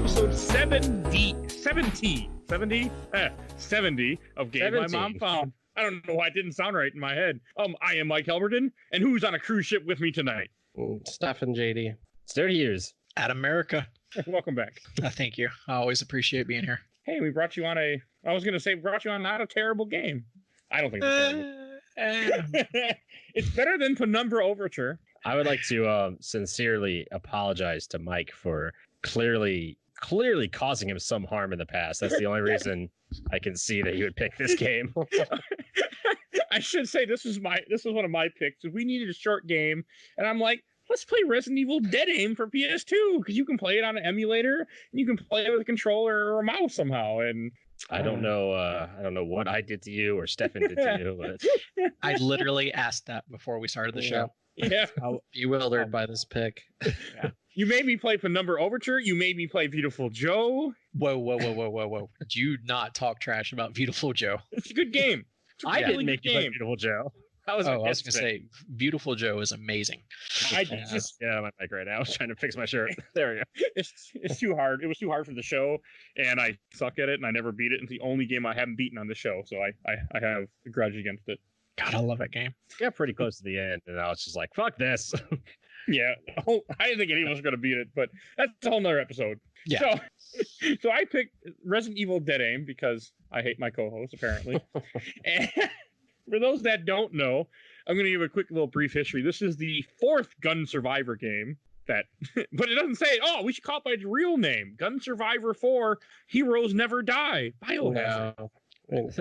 episode 70 of Game My Mom Found. I don't know why it didn't sound right in my head. I am Mike Albertin, and who's on a cruise ship with me tonight? Stefan, JD. Stuart Hughes. Adam Merica. Welcome back. Thank you. I always appreciate being here. Hey, we brought you on not a terrible game. I don't think it's terrible. It's better than Penumbra Overture. I would like to sincerely apologize to Mike for clearly causing him some harm in the past. That's the only reason I can see that he would pick this game. I should say this was one of my picks. We needed a short game, and I'm like, let's play Resident Evil Dead Aim for PS2 because you can play it on an emulator and you can play it with a controller or a mouse somehow. And I don't know what I did to you or Stefan did to you, but I literally asked that before we started the show. Yeah, I'm bewildered by this pick. Yeah. You made me play Penumbra Overture. You made me play Beautiful Joe. Whoa. Do not talk trash about Beautiful Joe. It's a good game. I didn't make you play Beautiful Joe. I was going to say, Beautiful Joe is amazing. I just my mic right now. I was trying to fix my shirt. There we go. It's too hard. It was too hard for the show, and I suck at it, and I never beat it. It's the only game I haven't beaten on the show, so I have a grudge against it. God, I love that game. Got pretty close to the end, and I was just like, fuck this. Yeah, I didn't think anyone was going to beat it, but that's a whole nother episode. Yeah. So I picked Resident Evil Dead Aim because I hate my co-host, apparently. And for those that don't know, I'm going to give a quick little brief history. This is the fourth Gun Survivor game but it doesn't say, we should call it by its real name. Gun Survivor 4, Heroes Never Die. Biohazard.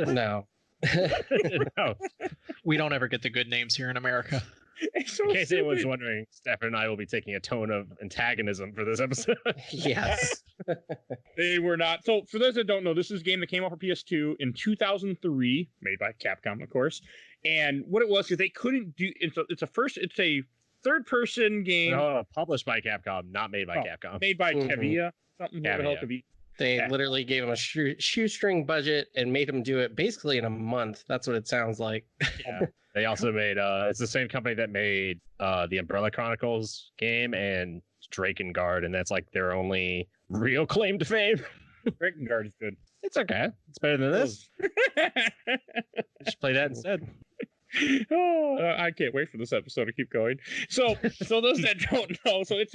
No. No. We don't ever get the good names here in America. So in case anyone's wondering, Stefan and I will be taking a tone of antagonism for this episode. Yes. They were not. So for those that don't know, this is a game that came out for PS2 in 2003, made by Capcom, of course. And what it was is they couldn't do. It's a third-person game. Published by Capcom, not made by Capcom. Made by Kavia. Something. Kavia. They literally gave him a shoestring budget and made him do it basically in a month. That's what it sounds like. Yeah. They also made it's the same company that made the Umbrella Chronicles game and Drakengard, and that's like their only real claim to fame. Drakengard is good. It's okay. It's better than this. Just play that instead. I can't wait for this episode to keep going. So those that don't know, so this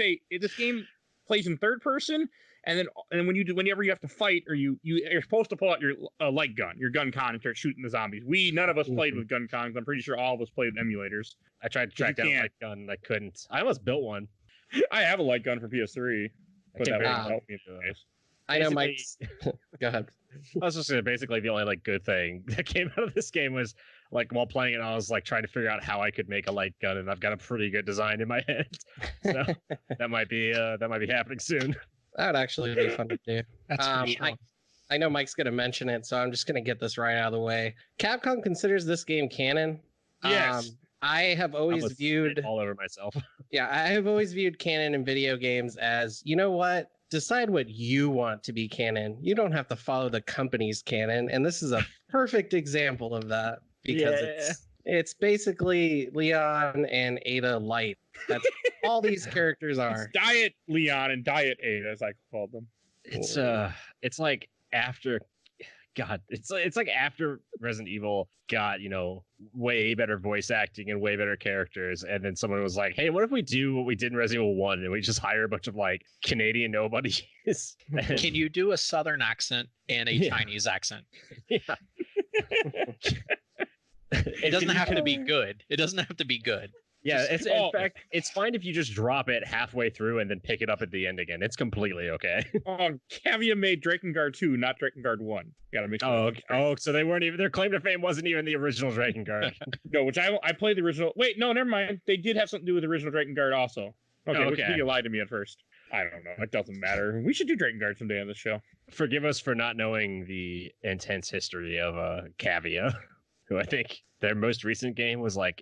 game plays in third person. And then whenever you have to fight, or you're supposed to pull out your light gun, your Guncon, and start shooting the zombies. None of us played with Guncons. I'm pretty sure all of us played with emulators. I tried to track down a light gun, and I couldn't. I almost built one. I have a light gun for PS3, but that wouldn't help me. I know, Mike. Go ahead. I was just saying, basically the only good thing that came out of this game was while playing it, I was trying to figure out how I could make a light gun, and I've got a pretty good design in my head. So that might be happening soon. That would actually be fun to do. That's pretty strong. I know Mike's going to mention it, so I'm just going to get this right out of the way. Capcom considers this game canon. Yes. I have always viewed all over myself. Yeah, I have always viewed canon in video games as, you know what? Decide what you want to be canon. You don't have to follow the company's canon, and this is a perfect example of that because it's basically Leon and Ada Light. That's all these characters are. It's Diet Leon and Diet Ada, as I called them. It's like after after Resident Evil got, way better voice acting and way better characters, and then someone was like, hey, what if we do what we did in Resident Evil 1 and we just hire a bunch of Canadian nobodies? Can you do a Southern accent and a Chinese accent? Yeah. It doesn't have to be good. Yeah, in fact, it's fine if you just drop it halfway through and then pick it up at the end again. It's completely okay. Kavia made Drakengard 2, not Drakengard 1. Gotta make sure. So they weren't even, their claim to fame wasn't even the original Drakengard. No, which I played the original. Wait, no, never mind. They did have something to do with the original Drakengard also. Okay. You lied to me at first. I don't know. It doesn't matter. We should do Drakengard someday on this show. Forgive us for not knowing the intense history of Kavia, who I think their most recent game was one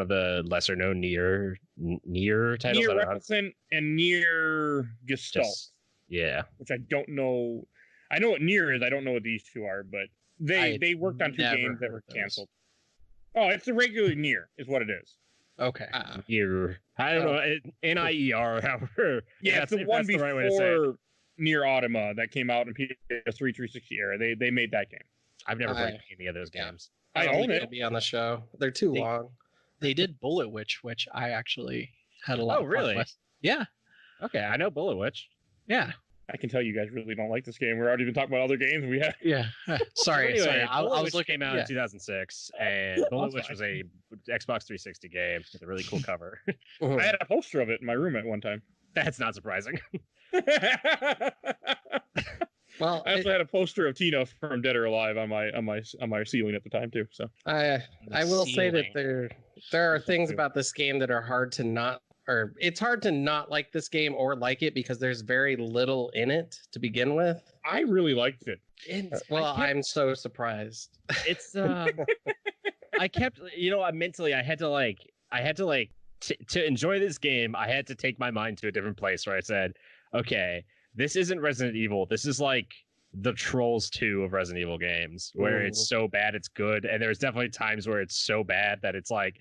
of the lesser known Nier titles. Nier Replicant and Nier Gestalt. Yeah. Which I don't know. I know what Nier is. I don't know what these two are, but they worked on two games that were canceled. Oh, it's a regular Nier is what it is. Okay. Nier. I don't know. Nier. However, Yeah, that's, it's the one that's the right way to say it. before Near Automata that came out in PS3 360 era. They made that game. I've never played any of those yeah. games. I don't own think it. it'll be on the show. They're too long. They did Bullet Witch, which I actually had a lot of fun really? with. Yeah. Okay, I know Bullet Witch. Yeah. I can tell you guys really don't like this game. We're already been talking about other games we have. Yeah. sorry. I Bullet was Witch looking came out in 2006, and Bullet Witch was a Xbox 360 game with a really cool cover. I had a poster of it in my room at one time. That's not surprising. Well, I also had a poster of Tina from Dead or Alive on my ceiling at the time too. So I will say that ceiling. there are things about this game that are hard to not, or it's hard to not like this game or like it because there's very little in it to begin with. I really liked it. Well, I'm so surprised. It's I kept, mentally I had to to enjoy this game. I had to take my mind to a different place where I said, okay, this isn't Resident Evil. This is like the Trolls 2 of Resident Evil games, where it's so bad it's good, and there's definitely times where it's so bad that it's like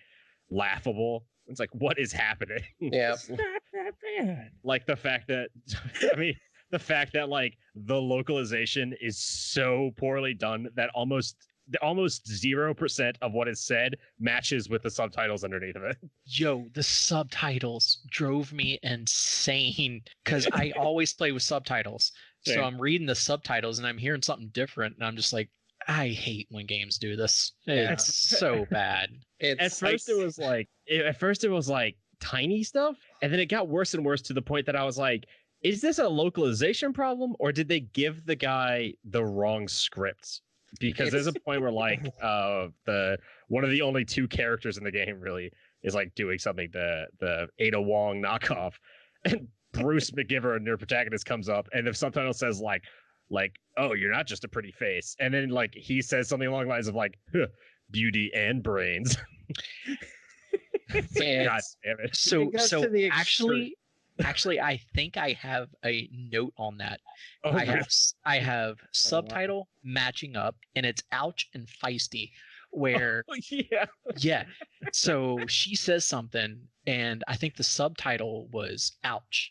laughable. It's like, what is happening? Yeah. It's not that bad. Like the fact that the fact that like the localization is so poorly done that almost 0% of what is said matches with the subtitles underneath of it. Yo, the subtitles drove me insane because I always play with subtitles. Same. So I'm reading the subtitles and I'm hearing something different, and I'm just like, I hate when games do this. It's so bad. At first it was like tiny stuff, and then it got worse and worse to the point that I was like, is this a localization problem, or did they give the guy the wrong script? Because there's a point where like one of the only two characters in the game really is like doing something, the Ada Wong knockoff, and Bruce McGiver, their protagonist, comes up, and the subtitle says like, oh, you're not just a pretty face, and then like he says something along the lines of like, beauty and brains. God damn it. So to the actually, I think I have a note on that. Oh, I have subtitle matching up, and it's ouch and feisty. Where yeah. So she says something, and I think the subtitle was ouch,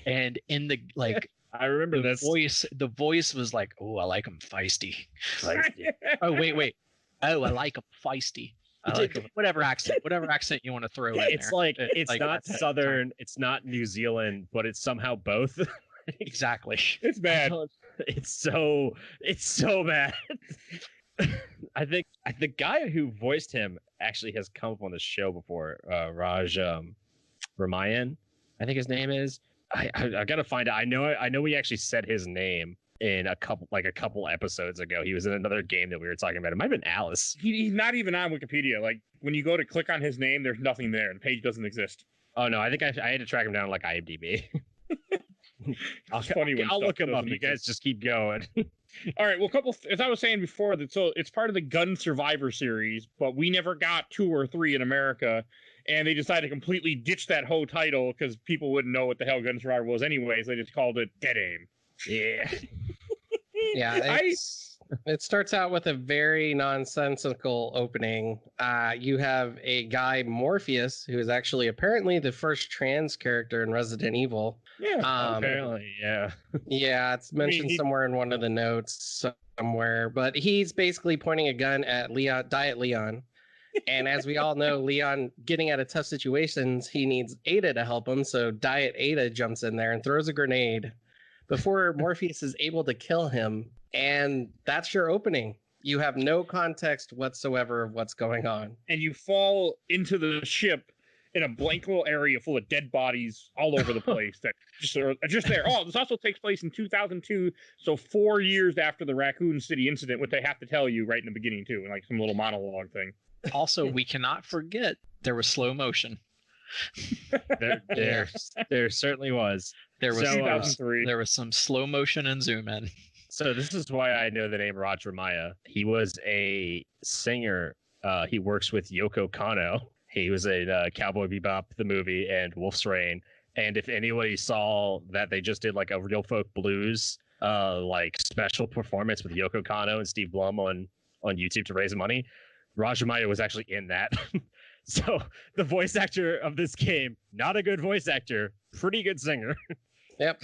and in the like. I remember the this voice. The voice was like, "Oh, I like him feisty." Oh, wait. Oh, I like him feisty. Whatever accent you want to throw in there. It's like it's like, not Southern, it's not New Zealand, but it's somehow both. Exactly. It's bad. It's so bad. I think the guy who voiced him actually has come up on the show before. Raj Ramayan, I think his name is. I gotta find out. I know we actually said his name in a couple episodes ago. He was in another game that we were talking about. It might have been Alice. He's not even on Wikipedia. Like when you go to click on his name, there's nothing there. The page doesn't exist. Oh no, I think I had to track him down on like IMDb. I'll look him up. You guys just keep going. All right. Well, as I was saying before, so it's part of the Gun Survivor series, but we never got 2 or 3 in America. And they decided to completely ditch that whole title because people wouldn't know what the hell Gun Survivor was anyways. They just called it Dead Aim. Yeah. Yeah. It starts out with a very nonsensical opening. You have a guy, Morpheus, who is actually apparently the first trans character in Resident Evil. Yeah. Apparently, yeah. Yeah, it's mentioned somewhere in one of the notes somewhere. But he's basically pointing a gun at Diet Leon. And as we all know, Leon getting out of tough situations, he needs Ada to help him. So Diet Ada jumps in there and throws a grenade before Morpheus is able to kill him. And that's your opening. You have no context whatsoever of what's going on. And you fall into the ship in a blank little area full of dead bodies all over the place that just there. Oh, this also takes place in 2002. So 4 years after the Raccoon City incident, what they have to tell you right in the beginning too, and like some little monologue thing. Also, we cannot forget there was slow motion. There certainly was. There was 2003. There was some slow motion and zoom in. So this is why I know the name Raj Ramaya. He was a singer. He works with Yoko Kanno. He was in Cowboy Bebop, the movie, and Wolf's Rain. And if anybody saw that they just did like a Real Folk Blues like special performance with Yoko Kanno and Steve Blum on YouTube to raise money, Raj Ramaya was actually in that. So the voice actor of this game, not a good voice actor, pretty good singer. Yep.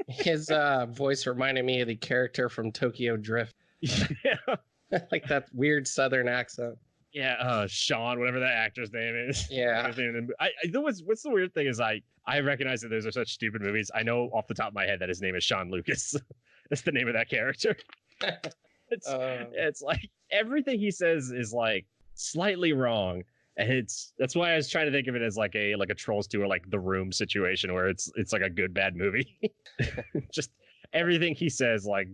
His voice reminded me of the character from Tokyo Drift. Yeah. Like that weird Southern accent. Yeah, Sean, whatever that actor's name is. Yeah. What's the weird thing is I recognize that those are such stupid movies. I know off the top of my head that his name is Sean Lucas. That's the name of that character. It's like everything he says is like slightly wrong, and that's why I was trying to think of it as like a Trolls 2 or like The Room situation where it's like a good bad movie. Just everything he says, like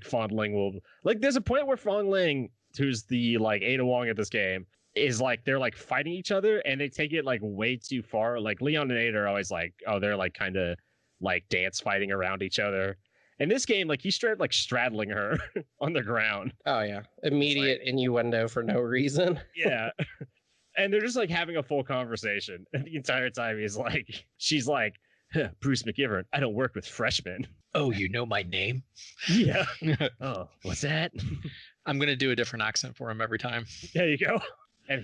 Fondling will like. There's a point where Fondling, who's the like Ada Wong at this game, is like they're like fighting each other and they take it like way too far. Like Leon and Ada are always like, oh, they're like kind of like dance fighting around each other. In this game, like he's straight like straddling her on the ground. Oh yeah, immediate innuendo for no reason. Yeah. And they're just like having a full conversation. And the entire time she's like, Bruce McGivern, I don't work with freshmen. Oh, you know my name? Yeah. Oh, what's that? I'm going to do a different accent for him every time. There you go. And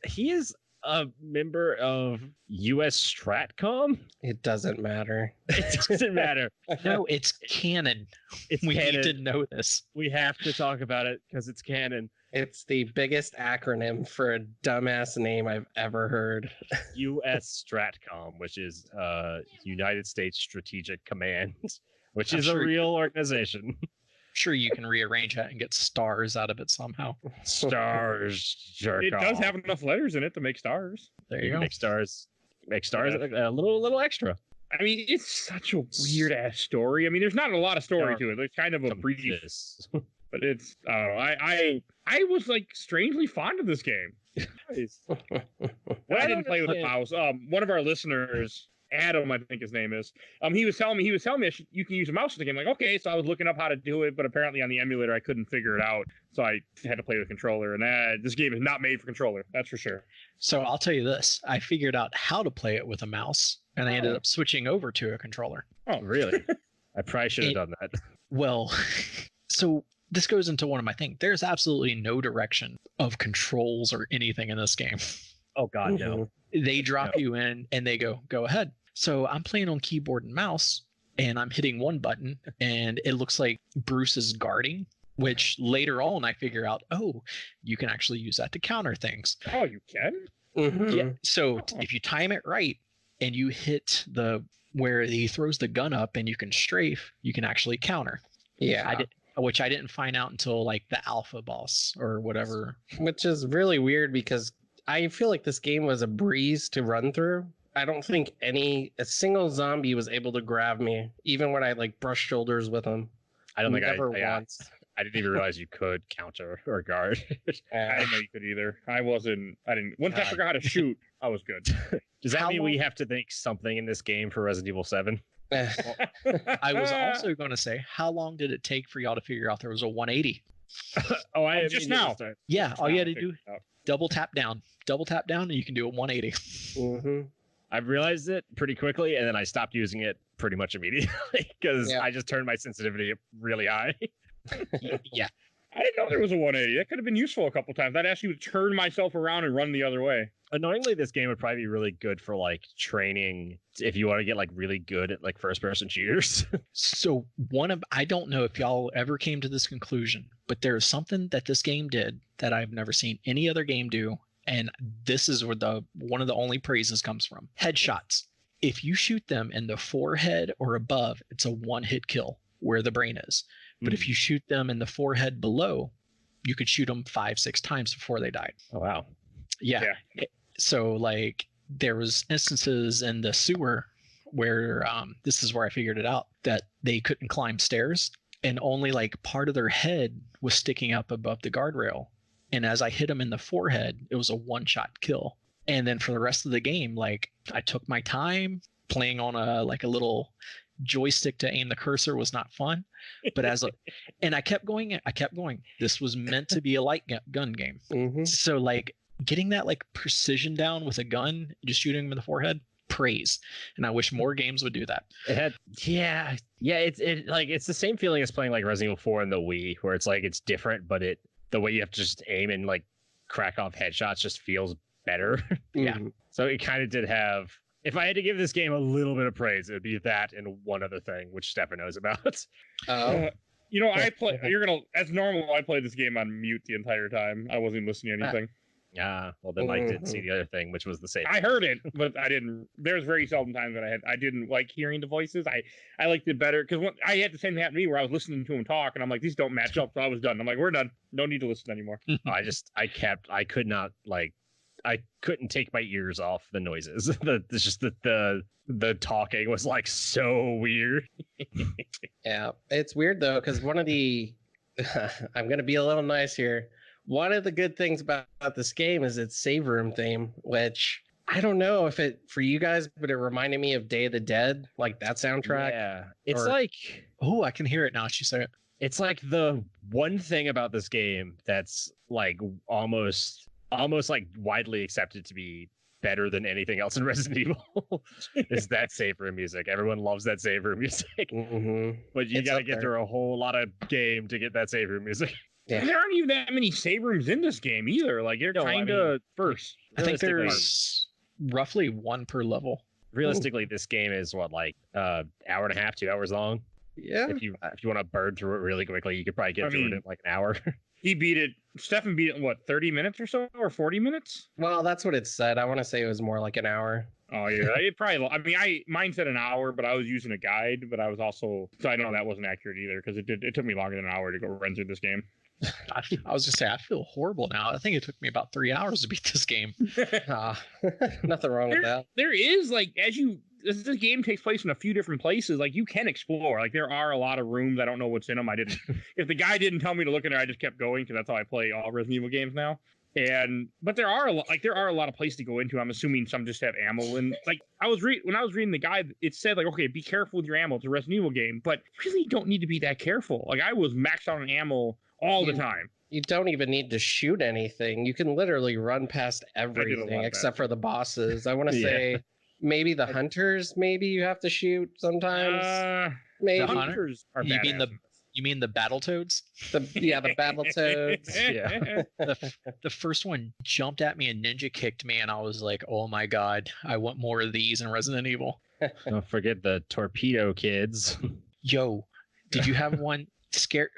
he is a member of US Stratcom. It doesn't matter. It doesn't matter. No, it's canon. We canon. need to know this. We have to talk about it because it's canon. It's the biggest acronym for a dumbass name I've ever heard. US Stratcom, which is United States Strategic Command, which I'm is sure a real organization. Sure, you can rearrange that and get stars out of it somehow. Stars. Jerk It does off. have enough letters in it to make stars. There You you can go. make stars. A little extra. I mean, it's such a weird ass story. I mean, there's not a lot of story to it. There's kind of a brief, This. but it's. I was like strangely fond of this game. I didn't play with the mouse. One of our listeners, Adam, I think his name is. He was telling me you can use a mouse in the game. Like, okay, so I was looking up how to do it, but apparently on the emulator I couldn't figure it out, so I had to play with a controller. And this game is not made for controller. That's for sure. So I'll tell you this: I figured out how to play it with a mouse, and I ended up switching over to a controller. Oh, really? I probably should have done that. Well, so this goes into one of my things. There's absolutely no direction of controls or anything in this game. Oh God, no. They drop you in and they go ahead. So I'm playing on keyboard and mouse and I'm hitting one button and it looks like Bruce is guarding, which later on I figure out, oh, you can actually use that to counter things. Oh, you can? Mm-hmm. Yeah. So if you time it right and you hit where he throws the gun up and you can strafe, you can actually counter. Yeah. Which I didn't find out until like the alpha boss or whatever. Which is really weird because I feel like this game was a breeze to run through. I don't think a single zombie was able to grab me, even when I like brushed shoulders with them. I don't think Never I once. I didn't even realize you could counter or guard. I didn't know you could either. I didn't. Once I God. forgot how to shoot, I was good. Does that How mean we long- have to think something in this game for Resident Evil 7? I was also going to say, how long did it take for y'all to figure out there was a 180? Oh, I Just immediately now. started- Yeah, all you had to Figured do, it out. double tap down, and you can do a 180. Mm-hmm. I realized it pretty quickly, and then I stopped using it pretty much immediately because Yeah. I just turned my sensitivity up really high. Yeah. I didn't know there was a 180. That could have been useful a couple times. I'd ask you to turn myself around and run the other way. Annoyingly, this game would probably be really good for like training if you want to get like really good at like first person shooters. So I don't know if y'all ever came to this conclusion, but there's something that this game did that I've never seen any other game do. And this is where one of the only praises comes from. Headshots. If you shoot them in the forehead or above, it's a one-hit kill where the brain is. But if you shoot them in the forehead below, you could shoot them 5-6 times before they died. Oh wow. Yeah. So like there was instances in the sewer where this is where I figured it out, that they couldn't climb stairs and only like part of their head was sticking up above the guardrail. And as I hit them in the forehead, it was a one-shot kill. And then for the rest of the game, like I took my time playing on a little joystick to aim the cursor was not fun, but and I kept going. This was meant to be a light gun game. Mm-hmm. So like getting that like precision down with a gun, just shooting them in the forehead, praise. And I wish more games would do that. It's the same feeling as playing like Resident Evil 4 and the Wii, where it's like it's different, but the way you have to just aim and like crack off headshots just feels better. Yeah. So it kind of did have. If I had to give this game a little bit of praise, it would be that and one other thing, which Stefan knows about. You know, I play. You're gonna, as normal. I played this game on mute the entire time. I wasn't listening to anything. Well, then Mike didn't see the other thing, which was the same. I heard it, but I didn't. There's very seldom times that I didn't like hearing the voices. I liked it better because I had the same thing happen to me where I was listening to him talk, and I'm like, these don't match up. So I was done. I'm like, we're done. No need to listen anymore. I couldn't take my ears off the noises. The talking was like so weird. Yeah, it's weird though, because one of the I'm gonna be a little nice here. One of the good things about this game is its save room theme, which I don't know if it for you guys, but it reminded me of Day of the Dead, like that soundtrack. Yeah, it's oh, I can hear it now. She said it. It's like the one thing about this game that's like almost like widely accepted to be better than anything else in Resident Evil is that save room music. Everyone loves that save room music, but you got to get through a whole lot of game to get that save room music. Yeah. There aren't even that many save rooms in this game either. Like you're kind of first. I think there's roughly one per level. Realistically, this game is what, like hour and a half, 2 hours long. Yeah. If you want to burn through it really quickly, you could probably get through it in like an hour. He beat it. Stefan beat it in what, 30 minutes or so, or 40 minutes? Well, that's what it said. I want to say it was more like an hour. Oh yeah, it probably. I mean, mine said an hour, but I was using a guide. But I was also, so I know that wasn't accurate either because it took me longer than an hour to go run through this game. I was just saying, I feel horrible now. I think it took me about 3 hours to beat this game. Nothing wrong with that. There is like this game takes place in a few different places. Like you can explore. Like there are a lot of rooms. I don't know what's in them. I didn't. If the guy didn't tell me to look in there, I just kept going because that's how I play all Resident Evil games now. But there are a lot of places to go into. I'm assuming some just have ammo. And like when I was reading the guide, it said like, okay, be careful with your ammo. It's a Resident Evil game, but really don't need to be that careful. Like I was maxed out on ammo all the time. You don't even need to shoot anything. You can literally run past everything except for the bosses. I want to say maybe the hunters. Maybe you have to shoot sometimes. Maybe the hunters are badass. You mean the Battletoads? The Battletoads. Yeah. The first one jumped at me and ninja kicked me, and I was like, "Oh my god, I want more of these in Resident Evil." Don't forget the torpedo kids. Yo, did you have one scared?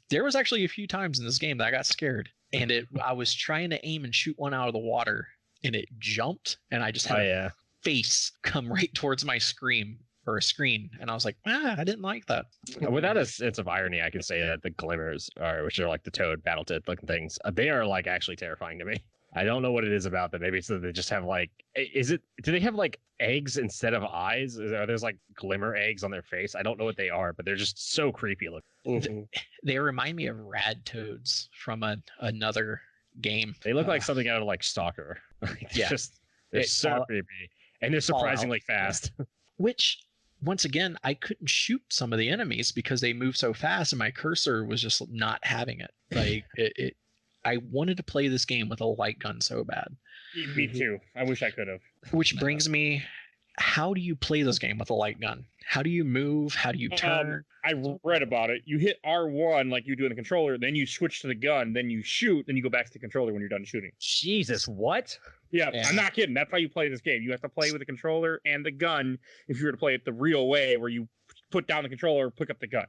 There was actually a few times in this game that I got scared, and I was trying to aim and shoot one out of the water, and it jumped, and I just had a face come right towards my screen, and I was like, I didn't like that. Without a sense of irony, I can say that the glimmers which are like the Toad Battletoad looking things, they are like actually terrifying to me. I don't know what it is about them. Maybe it's that they just have like, do they have like eggs instead of eyes? Are there's like glimmer eggs on their face? I don't know what they are, but they're just so creepy looking. They remind me of rad toads from another game. They look like something out of like Stalker. They're so creepy, and they're surprisingly fast. Which, once again, I couldn't shoot some of the enemies because they move so fast, and my cursor was just not having it. Like I wanted to play this game with a light gun so bad. Me too. I wish I could have. Which brings me, how do you play this game with a light gun? How do you move? How do you turn? I read about it. You hit R1 like you do in the controller, then you switch to the gun, then you shoot, then you go back to the controller when you're done shooting. Jesus, what? Yeah, I'm not kidding. That's how you play this game. You have to play with the controller and the gun if you were to play it the real way, where you put down the controller, pick up the gun.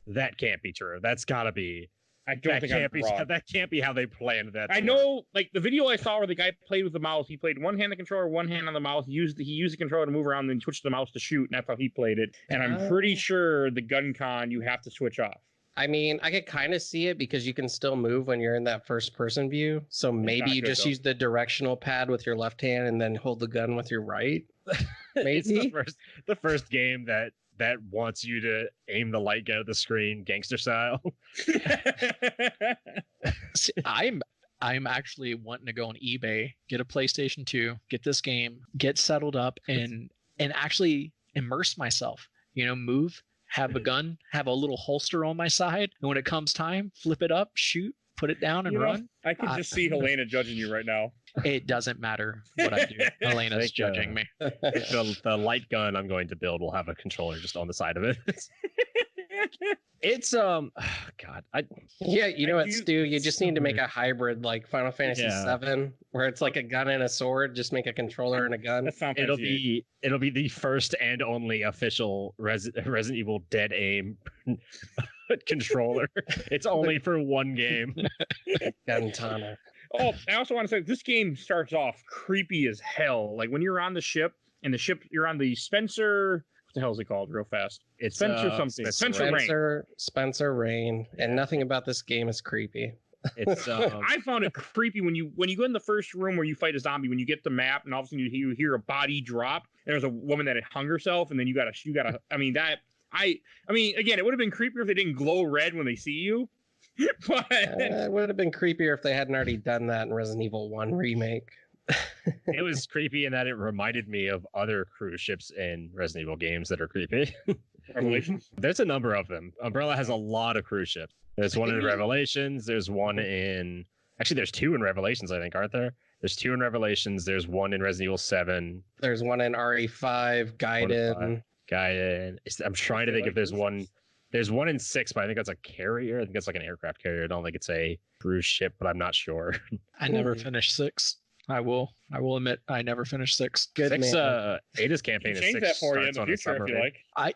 That can't be true. That's got to be. I don't think I'm wrong. That can't be how they planned that. I know, like the video I saw where the guy played with the mouse. He played one hand the controller, one hand on the mouse. He used the controller to move around, then switched the mouse to shoot, and that's how he played it. And I'm pretty sure the Guncon you have to switch off. I mean, I could kind of see it because you can still move when you're in that first person view. So maybe you just use the directional pad with your left hand and then hold the gun with your right. Maybe it's the first game that wants you to aim the light gun at the screen gangster style. See, I'm actually wanting to go on eBay, get a PlayStation 2, get this game, get settled up, and actually immerse myself. Move, have a gun, have a little holster on my side, and when it comes time, flip it up, shoot, put it down, and run. I can just see Helena judging you right now. It doesn't matter what I do. Elena's judging me. The light gun I'm going to build will have a controller just on the side of it. It's God, Yeah, you know what, you- Stu? You just need to make a hybrid like Final Fantasy Yeah. VII, where it's like a gun and a sword. Just make a controller and a gun. That's not it'll be the first and only official Resident Evil Dead Aim controller. It's only for one game. Guntana. Oh, I also want to say this game starts off creepy as hell. Like when you're on the ship and you're on the Spencer. What the hell is it called? Real fast. It's Spencer something. Spencer Rain. Spencer Rain, and nothing about this game is creepy. It's I found it creepy when you go in the first room where you fight a zombie. When you get the map, and all of a sudden you hear a body drop. And there's a woman that had hung herself, and then you gotta. I mean again, it would have been creepier if they didn't glow red when they see you. But It would have been creepier if they hadn't already done that in Resident Evil 1 remake. it was creepy in that it reminded me of other cruise ships in Resident Evil games that are creepy. Revelations. There's a number of them. Umbrella has a lot of cruise ships. There's one in Revelations. There's one in... Actually, there's two in Revelations, I think, aren't there? There's two in Revelations. There's one in Resident Evil 7. There's one in RE5, Gaiden. Gaiden. I'm trying to think if there's one... There's one in 6, but I think that's a carrier. I think that's like an aircraft carrier. I don't think it's a cruise ship, but I'm not sure. I never finished 6. I will admit I never finished 6. Good 6, man. Ada's campaign is Change 6 that for you in starts the on a future if you submarine. like.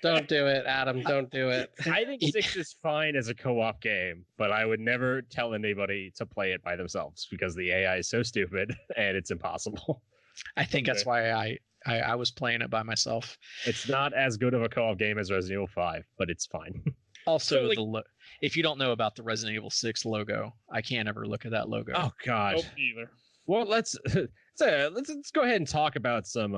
Don't do it, Adam. Don't do it. I think 6 is fine as a co-op game, but I would never tell anybody to play it by themselves because the AI is so stupid and it's impossible. I think that's why I was playing it by myself. It's not as good of a co-op game as Resident Evil 5, but it's fine. Also, So, like- if you don't know about the Resident Evil 6 logo, I can't ever look at that logo. Oh god. Nope, either. Well, let's go ahead and talk about some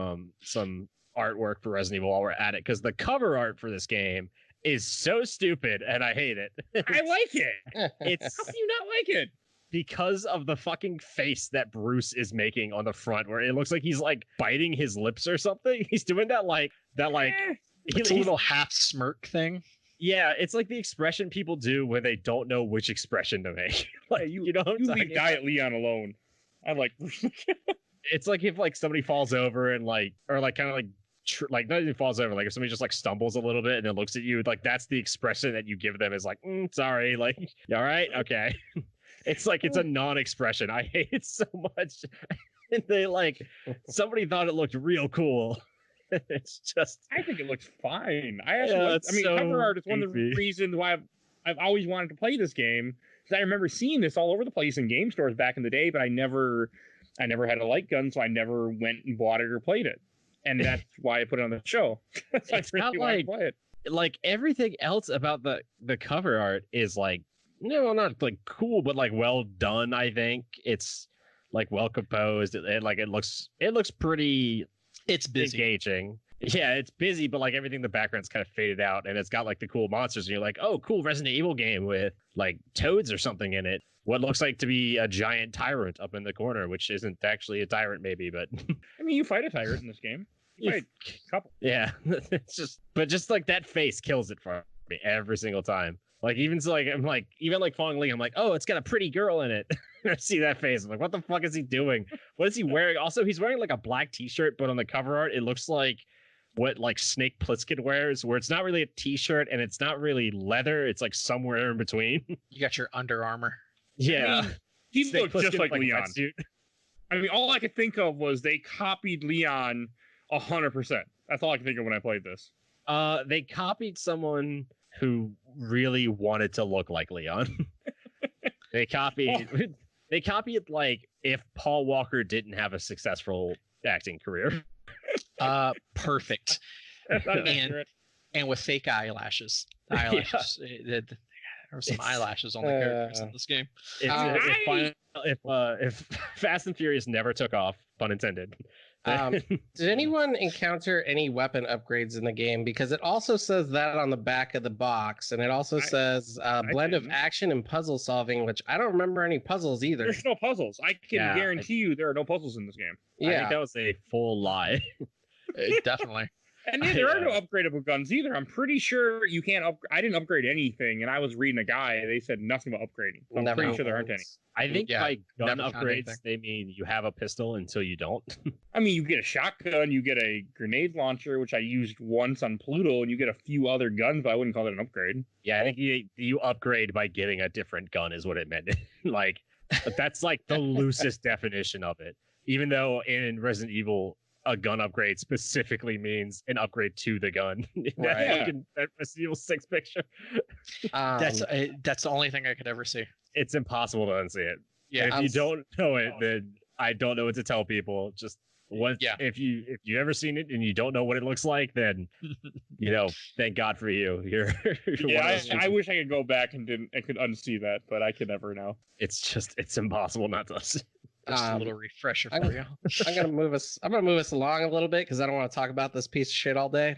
artwork for Resident Evil while we're at it, because the cover art for this game is so stupid and I hate it. I like it. It's How can you not like it? because of the fucking face that Bruce is making on the front, where it looks like he's like biting his lips or something. He's doing that like Eh, It's a little half smirk thing. yeah, it's like the expression people do when they don't know which expression to make. Like you know what I'm you saying? leave Diet Leon alone. I like. It's like if like somebody falls over and like, or like kind of like like not even falls over, like if somebody just like stumbles a little bit and then looks at you, like that's the expression that you give them, is like sorry, like you all right, okay. It's like it's a non-expression. I hate it so much. And they like somebody thought it looked real cool. It's just I think it looks fine. I actually, Yeah, like, it's I mean, so cover art is one of the goofy. reasons why I've always wanted to play this game. Because I remember seeing this all over the place in game stores back in the day, but I never had a light gun, so I never went and bought it or played it. And that's why I put it on the show. It's not wanted to like- play it. like everything else about the cover art is like, no, not like cool, but like well done. I think it's like well composed. It looks pretty It's busy. engaging. Yeah, it's busy, but like everything in the background's kind of faded out, and it's got like the cool monsters, and you're like, oh, cool Resident Evil game with like toads or something in it. What looks like to be a giant tyrant up in the corner, which isn't actually a tyrant, maybe, but I mean, you fight a tyrant in this game. You fight a couple. yeah, it's just like that face kills it for me every single time. Like even so, like I'm like even like Fong Ling, I'm like, oh, it's got a pretty girl in it. I see that face. I'm like, what the fuck is he doing? What is he wearing? Also, he's wearing like a black t-shirt, but on the cover art, it looks like what like Snake Plissken wears, where it's not really a t-shirt and it's not really leather. It's like somewhere in between. You got your Under Armour. Yeah, I mean, he Snake looked just Plissken, like a Leon. wetsuit. I mean, all I could think of was they copied Leon 100%. That's all I could think of when I played this. They copied someone who really wanted to look like Leon. They copied like if Paul Walker didn't have a successful acting career. Perfect. That's not And- accurate. And with fake eyelashes. The eyelashes. There were some It's- eyelashes on the characters in this game. If Fast and Furious never took off, pun intended. Did anyone encounter any weapon upgrades in the game? Because it also says that on the back of the box, and it also says blend of didn't. action and puzzle solving, which I don't remember any puzzles either. There's no puzzles. I can Yeah, guarantee you there are no puzzles in this game. I think Yeah, that was a full lie. Definitely. And there are no upgradable guns either. I'm pretty sure you can't I didn't upgrade anything, and I was reading a guy. They said nothing about upgrading. I'm pretty sure there aren't any. I think by gun upgrades, they mean you have a pistol until you don't. I mean, you get a shotgun, you get a grenade launcher, which I used once on Pluto, and you get a few other guns, but I wouldn't call it an upgrade. Yeah, I think you upgrade by getting a different gun is what it meant. Like, but that's like the loosest definition of it. Even though in Resident Evil, a gun upgrade specifically means an upgrade to the gun. Right. That Resident Evil 6 picture. That's the only thing I could ever see. It's impossible to unsee it. Yeah. And if you don't know it, then I don't know what to tell people. Just once, if you ever seen it and you don't know what it looks like, then thank God for you. You're I wish I could go back and could unsee that, but I could never now. It's impossible not to unsee. Just a little refresher for you. I'm gonna move us along a little bit because I don't want to talk about this piece of shit all day.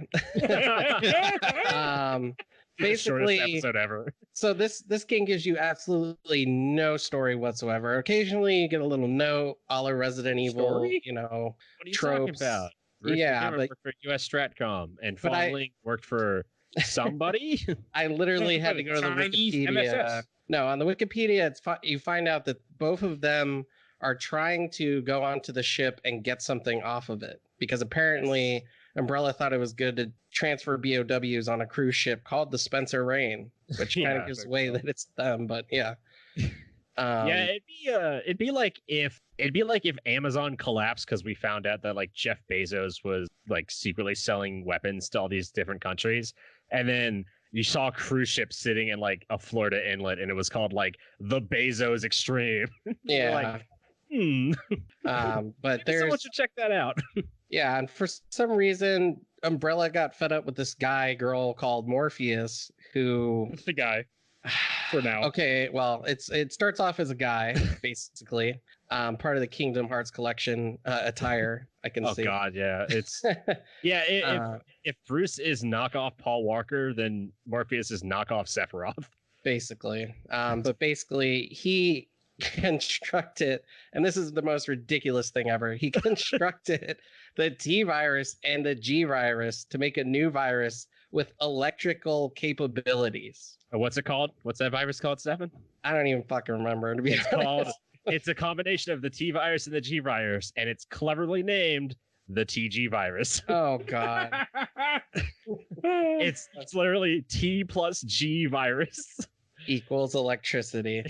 Basically, shortest episode ever. So this game gives you absolutely no story whatsoever. Occasionally, you get a little note, a la Resident Evil. Story? What are you tropes. talking about? But worked for US Stratcom, and Fondling worked for somebody. I literally had to go to the Wikipedia. MSS. No, on the Wikipedia, you find out that both of them are trying to go onto the ship and get something off of it because apparently Umbrella thought it was good to transfer BOWs on a cruise ship called the Spencer Rain, which kind of gives away that it's them. But it'd be like if Amazon collapsed because we found out that like Jeff Bezos was like secretly selling weapons to all these different countries, and then you saw a cruise ship sitting in like a Florida inlet, and it was called like the Bezos Extreme. Yeah. But there's someone should check that out. Yeah, and for some reason, Umbrella got fed up with this girl called Morpheus, who it's the guy for now. Okay, well, it starts off as a guy, basically, part of the Kingdom Hearts collection attire. I can see. Oh God, yeah, it's if Bruce is knockoff Paul Walker, then Morpheus is knockoff Sephiroth. Basically, but basically he constructed, and this is the most ridiculous thing ever. He constructed the T virus and the G virus to make a new virus with electrical capabilities. What's it called? What's that virus called, Stefan? I don't even fucking remember. To be honest. It's a combination of the T virus and the G virus, and it's cleverly named the TG virus. Oh God. It's literally T plus G virus. Equals electricity.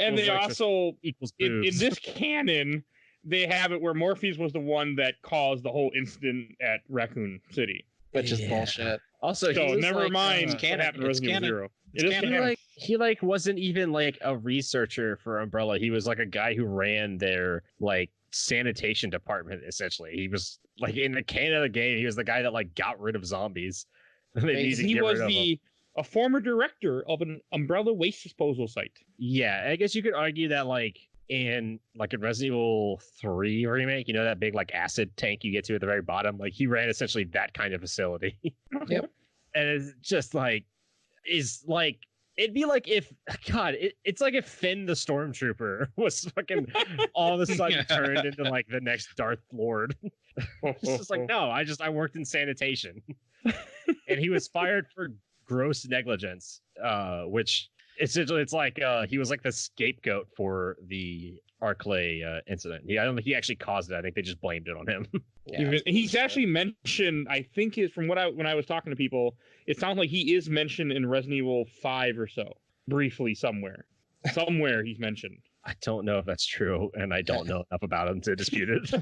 And they also equals in this canon, they have it where Morpheus was the one that caused the whole incident at Raccoon City, which is bullshit. Also, so never mind what happened to Resident Evil 0. It is canon. He wasn't even like a researcher for Umbrella. He was like a guy who ran their like sanitation department. Essentially, he was like in the canon of the game. He was the guy that like got rid of zombies. He was a former director of an Umbrella waste disposal site. Yeah, I guess you could argue that in Resident Evil 3 remake, that big like acid tank you get to at the very bottom, like he ran essentially that kind of facility. Yep. And it's just it'd be like if it's like if Finn the Stormtrooper was fucking all of a sudden turned into like the next Darth Lord. It's just like, no, I worked in sanitation. And he was fired for gross negligence, which essentially it's like he was like the scapegoat for the Arclay incident. I don't think he actually caused it. I think they just blamed it on him. Yeah, he's actually mentioned, I think when I was talking to people, it sounds like he is mentioned in Resident Evil 5 or so, briefly somewhere he's mentioned. I don't know if that's true, and I don't know enough about him to dispute it.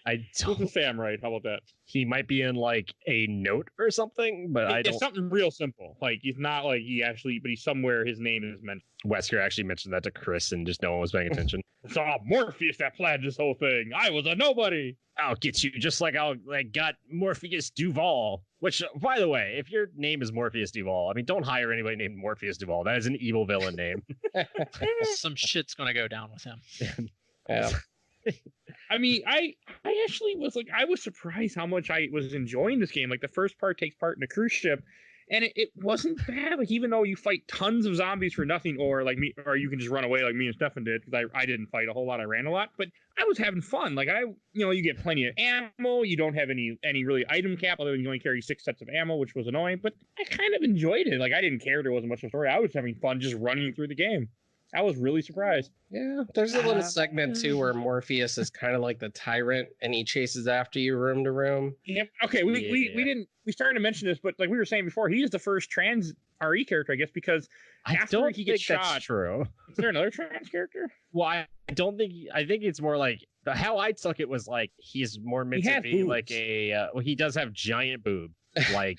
I don't. Sam, right? How about that? He might be in like a note or something, but I don't. It's something real simple. Like he's not like he actually, but he's somewhere. His name is mentioned. Wesker actually mentioned that to Chris, and just no one was paying attention. It's all Morpheus that planned this whole thing. I was a nobody. I'll get you, just like got Morpheus Duval. Which, by the way, if your name is Morpheus Duval, I mean, don't hire anybody named Morpheus Duval. That is an evil villain name. Some shit's gonna go down with him. Yeah. I mean, I actually was I was surprised how much I was enjoying this game. Like the first part takes part in a cruise ship, And it wasn't bad. Like, even though you fight tons of zombies for nothing, or like me, or you can just run away like me and Stefan did, because I didn't fight a whole lot. I ran a lot, but I was having fun. Like, you get plenty of ammo. You don't have any really item cap, other than you only carry 6 sets of ammo, which was annoying, but I kind of enjoyed it. Like, I didn't care there wasn't much of a story. I was having fun just running through the game. I was really surprised. Yeah, there's a little segment too where Morpheus is kind of like the tyrant, and he chases after you room to room. Yep. Okay, we started to mention this, but like we were saying before, he is the first trans RE character, I guess, because after he gets shot. That's true. Is there another trans character? Well, I don't think. I think it's more like how I took it was like he's more meant to be boobs. like a. Well, he does have giant boobs. Like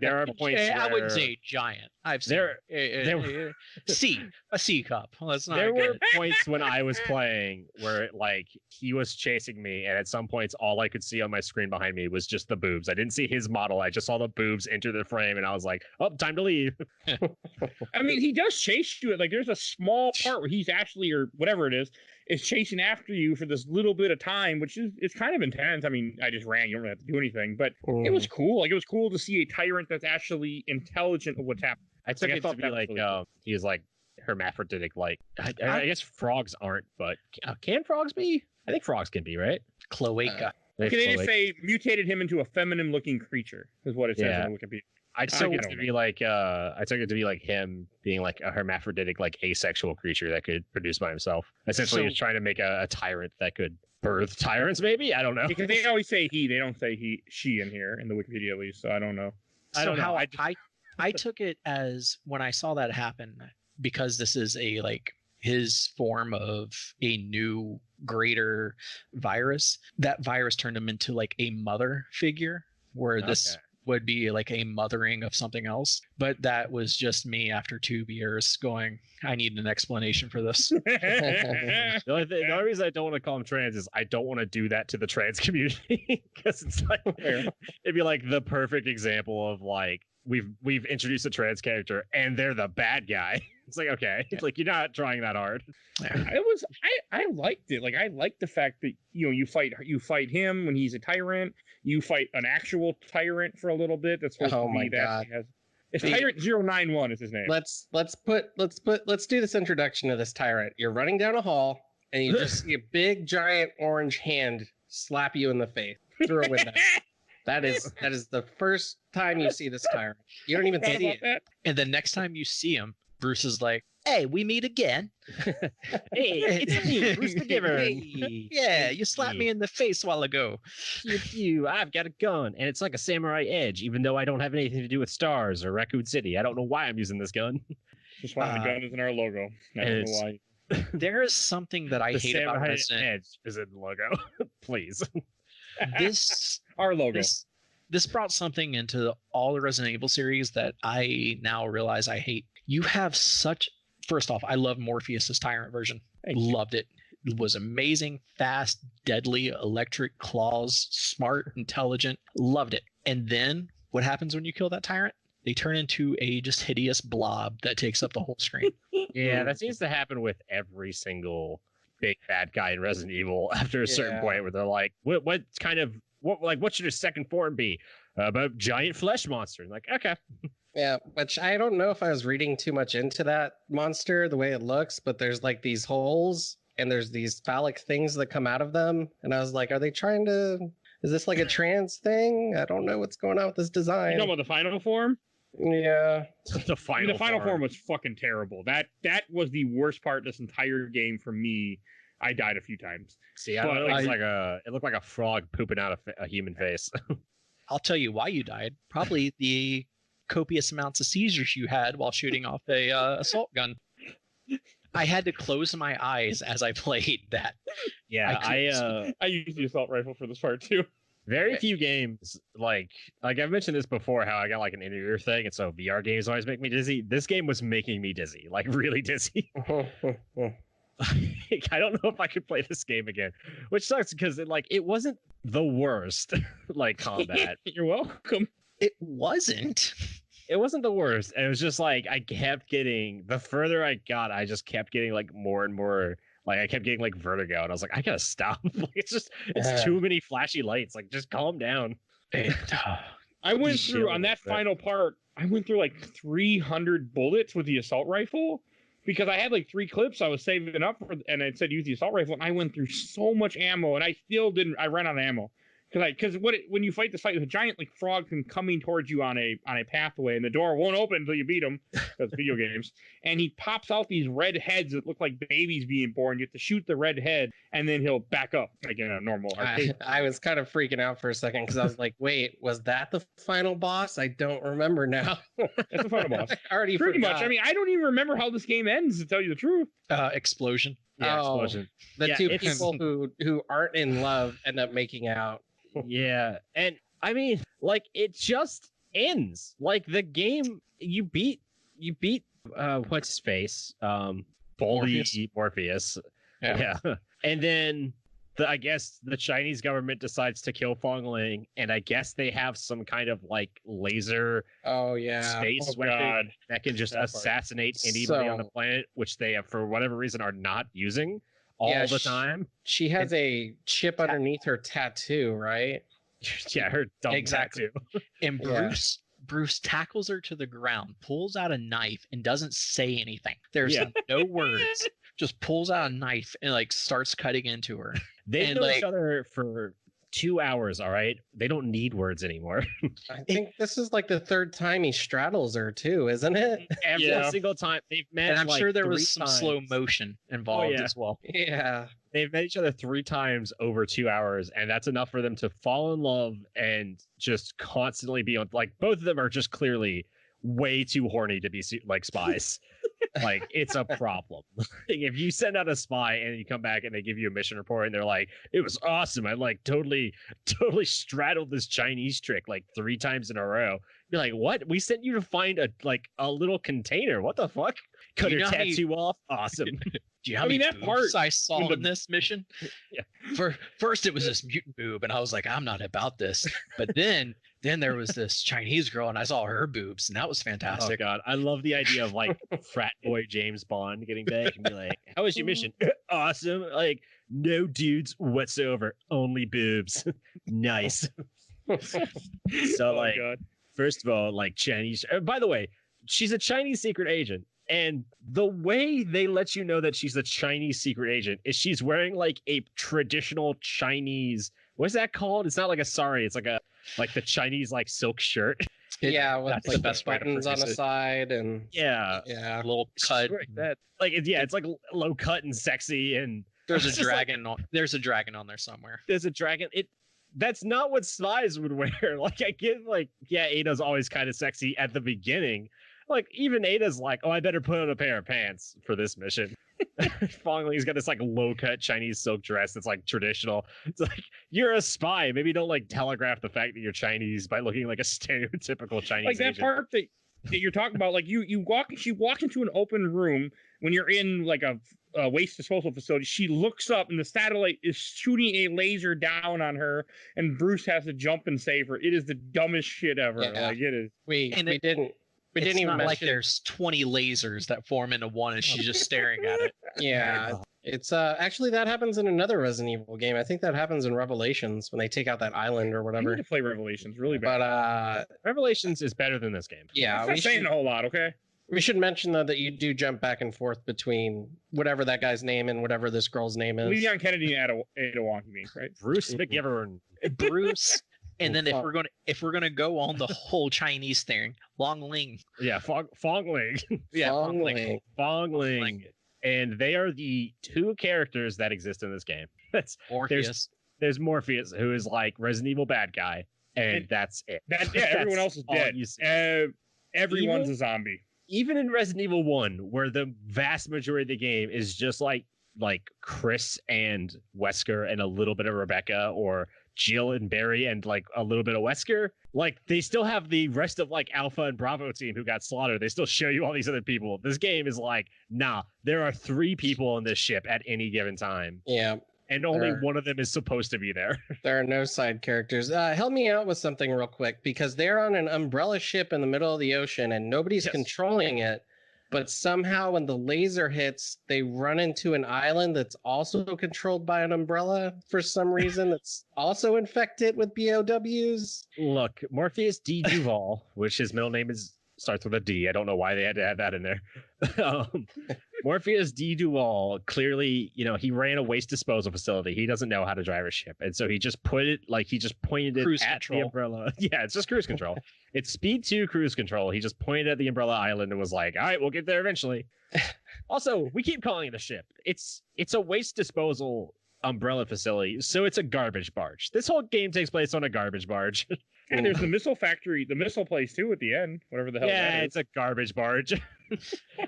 there are points. Yeah, where I wouldn't say giant. I've seen there a C cup. Well, that's not there good. were points when I was playing where like he was chasing me, and at some points all I could see on my screen behind me was just the boobs. I didn't see his model. I just saw the boobs enter the frame, and I was like, "Oh, time to leave." I mean, he does chase you. Like, there's a small part where he's actually, or whatever it is chasing after you for this little bit of time, which is it's kind of intense. I mean, I just ran. You don't really have to do anything, but it was cool. Like, it was cool to see a tyrant that's actually intelligent of what's happening. I took it to be like really cool. He was like hermaphroditic. Like I guess frogs aren't, but can frogs be? I think frogs can be, right? Cloaca. They just say mutated him into a feminine-looking creature, is what it says in Wikipedia. I took it to be like him being like a hermaphroditic, like asexual creature that could produce by himself. Essentially, he was trying to make a tyrant that could birth tyrants. Maybe, I don't know. Because they always say he, they don't say she in here in the Wikipedia at least. So I don't know. I took it as when I saw that happen, because this is a like his form of a new greater virus. That virus turned him into like a mother figure, where this would be like a mothering of something else. But that was just me after 2 beers going, I need an explanation for this. The only reason I don't want to call him trans is I don't want to do that to the trans community, because it's like it'd be like the perfect example of like we've introduced a trans character and they're the bad guy. It's like, okay, it's like you're not trying that hard. I liked it. Like, I liked the fact that you fight him when he's a tyrant. You fight an actual tyrant for a little bit. That's supposed to be that. It's Tyrant 091 is his name. Let's do this introduction of this tyrant. You're running down a hall and you just see a big giant orange hand slap you in the face through a window. That is the first time you see this tyrant. You don't even see it. And the next time you see him, Bruce is like, "Hey, we meet again." Hey, it's me, Bruce the Giver. Hey, yeah, you slapped me in the face a while ago. I've got a gun, and it's like a samurai edge, even though I don't have anything to do with stars or Raccoon City. I don't know why I'm using this gun. Just why the gun is in our logo. I don't know why. There is something that I hate about Resident Edge is in the logo. Please. Our logo. This brought something into all the Resident Evil series that I now realize I hate. You have first off, I love Morpheus's tyrant version. Loved it. It was amazing, fast, deadly, electric claws, smart, intelligent. Loved it. And then what happens when you kill that tyrant? They turn into a just hideous blob that takes up the whole screen. Yeah, that seems to happen with every single big bad guy in Resident Evil after a certain point where they're like, what should his second form be? About giant flesh monster. And like, okay. Yeah, which I don't know if I was reading too much into that monster, the way it looks, but there's like these holes and there's these phallic things that come out of them. And I was like, is this like a trans thing? I don't know what's going on with this design. You know about the final form? Yeah. The final form was fucking terrible. That was the worst part of this entire game for me. I died a few times. See, it looked like a frog pooping out a human face. I'll tell you why you died. Probably the copious amounts of seizures you had while shooting off a assault gun. I had to close my eyes as I played that. Yeah, I used the assault rifle for this part too. Very few games, like I've mentioned this before, how I got like an inner ear thing, and so VR games always make me dizzy. This game was making me dizzy, like really dizzy. I don't know if I could play this game again, which sucks because it wasn't the worst like combat. You're welcome. It wasn't. It wasn't the worst. And it was just like I kept getting, the further I got, I just kept getting like more and more. Like I kept getting like vertigo, and I was like, I gotta stop. It's too many flashy lights. Like, just calm down. I went through on that final part. I went through like 300 bullets with the assault rifle because I had like 3 clips I was saving up for, and it said use the assault rifle, and I went through so much ammo, and I still didn't. I ran out of ammo because when you fight this fight, a giant like frog can coming towards you on a pathway, and the door won't open until you beat him because video games, and he pops out these red heads that look like babies being born. You have to shoot the red head, and then he'll back up like in a normal arcade. I was kind of freaking out for a second because I was like, wait, was that the final boss? I don't remember now. That's the final boss. I already Pretty forgot. much. I mean, I don't even remember how this game ends, to tell you the truth. Explosion. Yeah, explosion. The Yeah, two it's- people who aren't in love end up making out. Yeah, and I mean, like, it just ends. Like, the game, you beat what's his face? Morpheus. Yeah. And then I guess the Chinese government decides to kill Fong Ling, and I guess they have some kind of like laser space weapon that can just assassinate anybody on the planet, which they have, for whatever reason, are not using all the time. She has a chip underneath her tattoo, right? Yeah, her dumb Exactly. tattoo. And Bruce tackles her to the ground, pulls out a knife, and doesn't say anything. There's no words. Just pulls out a knife and like starts cutting into her. They've And, known like- each other for 2 hours, all right? They don't need words anymore. I think this is like the third time he straddles her too, isn't it? Every single time they've met. And I'm like, sure there 3 was some times. slow motion involved yeah. as well. Yeah. They've met each other 3 times over 2 hours, and that's enough for them to fall in love and just constantly be on. Like, both of them are just clearly way too horny to be like spies. Like, it's a problem. If you send out a spy and you come back and they give you a mission report and they're like, it was awesome, I like totally straddled this Chinese trick like 3 times in a row. You're like, what? We sent you to find a little container. What the fuck? Cut You her know how many- tattoo off. Awesome. Do you know how many that boobs part I saw when the- in this mission? Yeah. First it was this mutant boob, and I was like, I'm not about this. But then there was this Chinese girl, and I saw her boobs, and that was Oh fantastic. god, I love the idea of like frat boy James Bond getting back and be like, "How was your mission? Awesome! Like no dudes whatsoever, only boobs. Nice." So like, God. first of all, like Chinese. By the way, she's a Chinese secret agent, and the way they let you know that she's a Chinese secret agent is she's wearing like a traditional Chinese. What's that called? It's not like a sari. It's like the Chinese like silk shirt. Yeah, with That's like the best way to buttons on phrase the it. sid and Yeah. yeah. Little cut. That like it's like low cut and sexy, and There's a it's just like- dragon. There's a dragon on there somewhere. there's a dragon. That's not what spies would wear. Like I get like, yeah, Ada's always kind of sexy at the beginning. Like even Ada's like, oh, I better put on a pair of pants for this mission. Fong Ling's got this like low cut Chinese silk dress that's like traditional. It's like, you're a spy. Maybe don't like telegraph the fact that you're Chinese by looking like a stereotypical Chinese Like that agent. part that you're talking about, like she walks into an open room when you're in like a waste disposal facility. She looks up and the satellite is shooting a laser down on her, and Bruce has to jump and save her. It is the dumbest shit ever. Yeah. Like it is. We didn't It's even not like mention there's 20 lasers that form into one, and she's just staring at it. Yeah, it's actually that happens in another Resident Evil game. I think that happens in Revelations when they take out that island or I need whatever. to play Revelations really bad. But Revelations is better than this game. yeah, It's not saying a whole lot, okay? we should mention though that you do jump back and forth between whatever that guy's name and whatever this girl's name is. Leon Kennedy and Ada Wonky means, right? Bruce McGivern. Bruce. And then if we're gonna go on the whole Chinese thing, Long Ling. Yeah, Fong Ling. Yeah, Fong Ling. Fong Ling. Ling. And they are the 2 characters that exist in this game. Morpheus. There's Morpheus, who is like Resident Evil bad guy, and that's it. Everyone else is all dead. you see. Everyone's Even- a zombie. Even in Resident Evil 1, where the vast majority of the game is just like Chris and Wesker and a little bit of Rebecca, or Jill and Barry and like a little bit of Wesker, like they still have the rest of like Alpha and Bravo team who got slaughtered. They still show you all these other people. This game is like, nah, there are 3 people on this ship at any given time, Yeah, and only There- one of them is supposed to be there. there are no side characters. Help me out with something real quick because they're on an umbrella ship in the middle of the ocean and nobody's Yes. controlling it. But somehow, when the laser hits, they run into an island that's also controlled by an umbrella for some reason. That's also infected with BOWs. Look, Morpheus D. Duval, which his middle name is starts with a D. I don't know why they had to have that in there. Morpheus D. Duval, clearly, he ran a waste disposal facility. He doesn't know how to drive a ship. And so he just pointed Cruise it at control. the umbrella. Yeah, it's just cruise control. It's speed 2 cruise control. He just pointed at the umbrella island and was like, all right, we'll get there eventually. Also, we keep calling it a ship. It's a waste disposal umbrella facility, so it's a garbage barge. This whole game takes place on a garbage barge. And there's the missile factory, the missile place too at the end, whatever the hell that is. It's a garbage barge.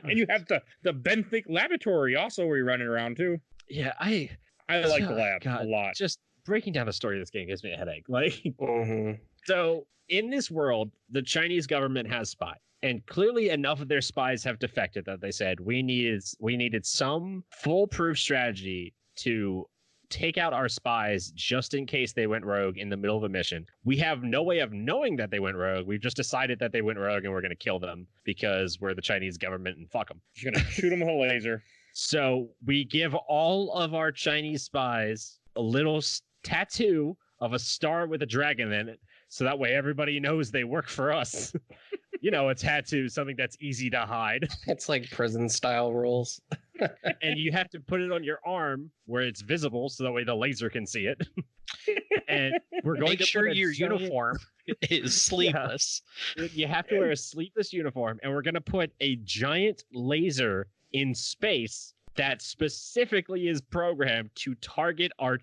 And you have the benthic laboratory also where you're running around too. Yeah, I like the lab a lot. Just breaking down the story of this game gives me a headache. So in this world, the Chinese government has spies. And clearly enough of their spies have defected that they said we needed some foolproof strategy to take out our spies just in case they went rogue in the middle of a mission. We have no way of knowing that they went rogue. We've just decided that they went rogue and we're going to kill them because we're the Chinese government and fuck them. You're going to shoot them with a laser. So we give all of our Chinese spies a little tattoo of a star with a dragon in it. So that way everybody knows they work for us. A tattoo, something that's easy to hide. It's like prison style rules. And you have to put it on your arm where it's visible so that way the laser can see it. And we're going Make to sure put your uniform is sleeveless. You have to wear a sleeveless uniform, and we're going to put a giant laser in space that specifically is programmed to target our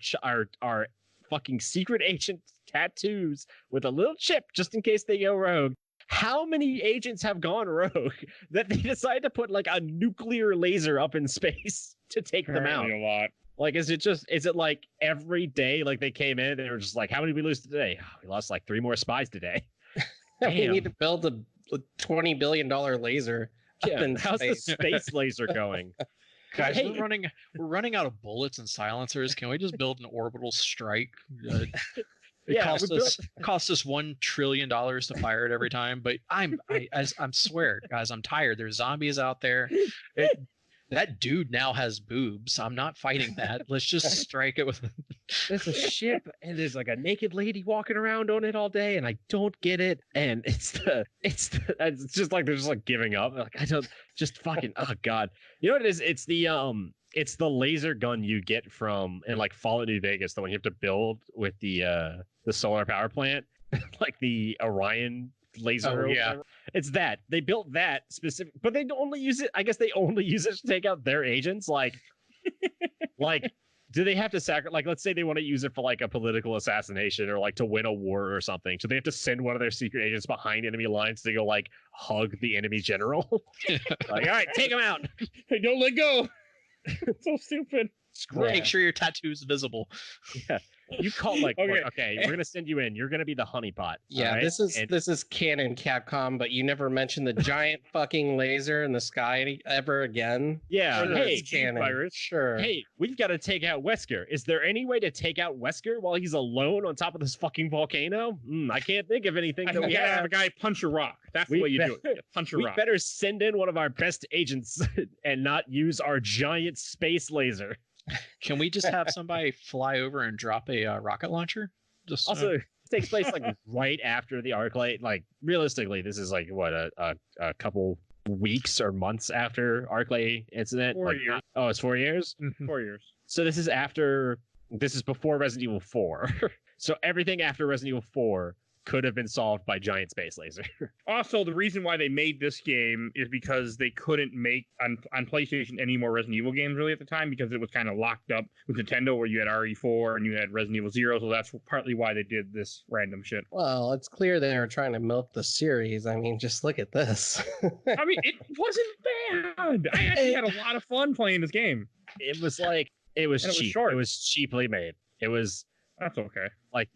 fucking secret agent tattoos with a little chip just in case they go rogue. How many agents have gone rogue that they decide to put like a nuclear laser up in space to take them out? A lot. Like, is it like every day, like they came in and they were just like, how many did we lose today? Oh, we lost like 3 more spies today. We need to build a $20 billion laser. Yeah, how's the space laser going? Guys, we're running out of bullets and silencers. Can we just build an orbital strike? It costs us $1 trillion to fire it every time. But I'm swear, guys, I'm tired. There's zombies out there. That dude now has boobs. I'm not fighting that. Let's just strike it with. There's a ship and there's like a naked lady walking around on it all day, and I don't get it. And it's just like they're just like giving up. Like I don't just fucking oh god. You know what it is? It's the laser gun you get from in like Fallout New Vegas, the one you have to build with the solar power plant, like the Orion laser. Oh, yeah. It's that. They built that specific, but they only use it. I guess they only use it to take out their agents. Like do they have to sacrifice? Like, let's say they want to use it for like a political assassination or like to win a war or something. So they have to send one of their secret agents behind enemy lines to go like hug the enemy general. Like, all right, take him out. Hey, don't let go. It's so stupid. Make sure your tattoo is visible. Yeah. You call like okay, we're gonna send you in. You're gonna be the honeypot. Yeah, right? this is canon, Capcom, but you never mentioned the giant fucking laser in the sky ever again. Yeah, Sure, hey, it's canon. Pirates. Sure. Hey, we've got to take out Wesker. Is there any way to take out Wesker while he's alone on top of this fucking volcano? I can't think of anything that we gotta have have. a guy punch a rock. That's the way you do it. Punch a We rock. better send in one of our best agents and not use our giant space laser. Can we just have somebody fly over and drop a rocket launcher? Just Also, it takes place like right after the ArcLight. Like realistically, this is like what a couple weeks or months after ArcLight incident. 4 like, years. Oh, it's 4 years. 4 years. So this is after. This is before Resident Evil 4. So everything after Resident Evil 4 could have been solved by giant space laser. Also, the reason why they made this game is because they couldn't make on PlayStation any more Resident Evil games really at the time because it was kind of locked up with Nintendo where you had RE4 and you had Resident Evil 0. So that's partly why they did this random shit. Well, it's clear they were trying to milk the series. I mean, just look at this. I mean, it wasn't bad. I actually had a lot of fun playing this game. It was like it was And it was cheap. short. It was cheaply made. It was That's okay. like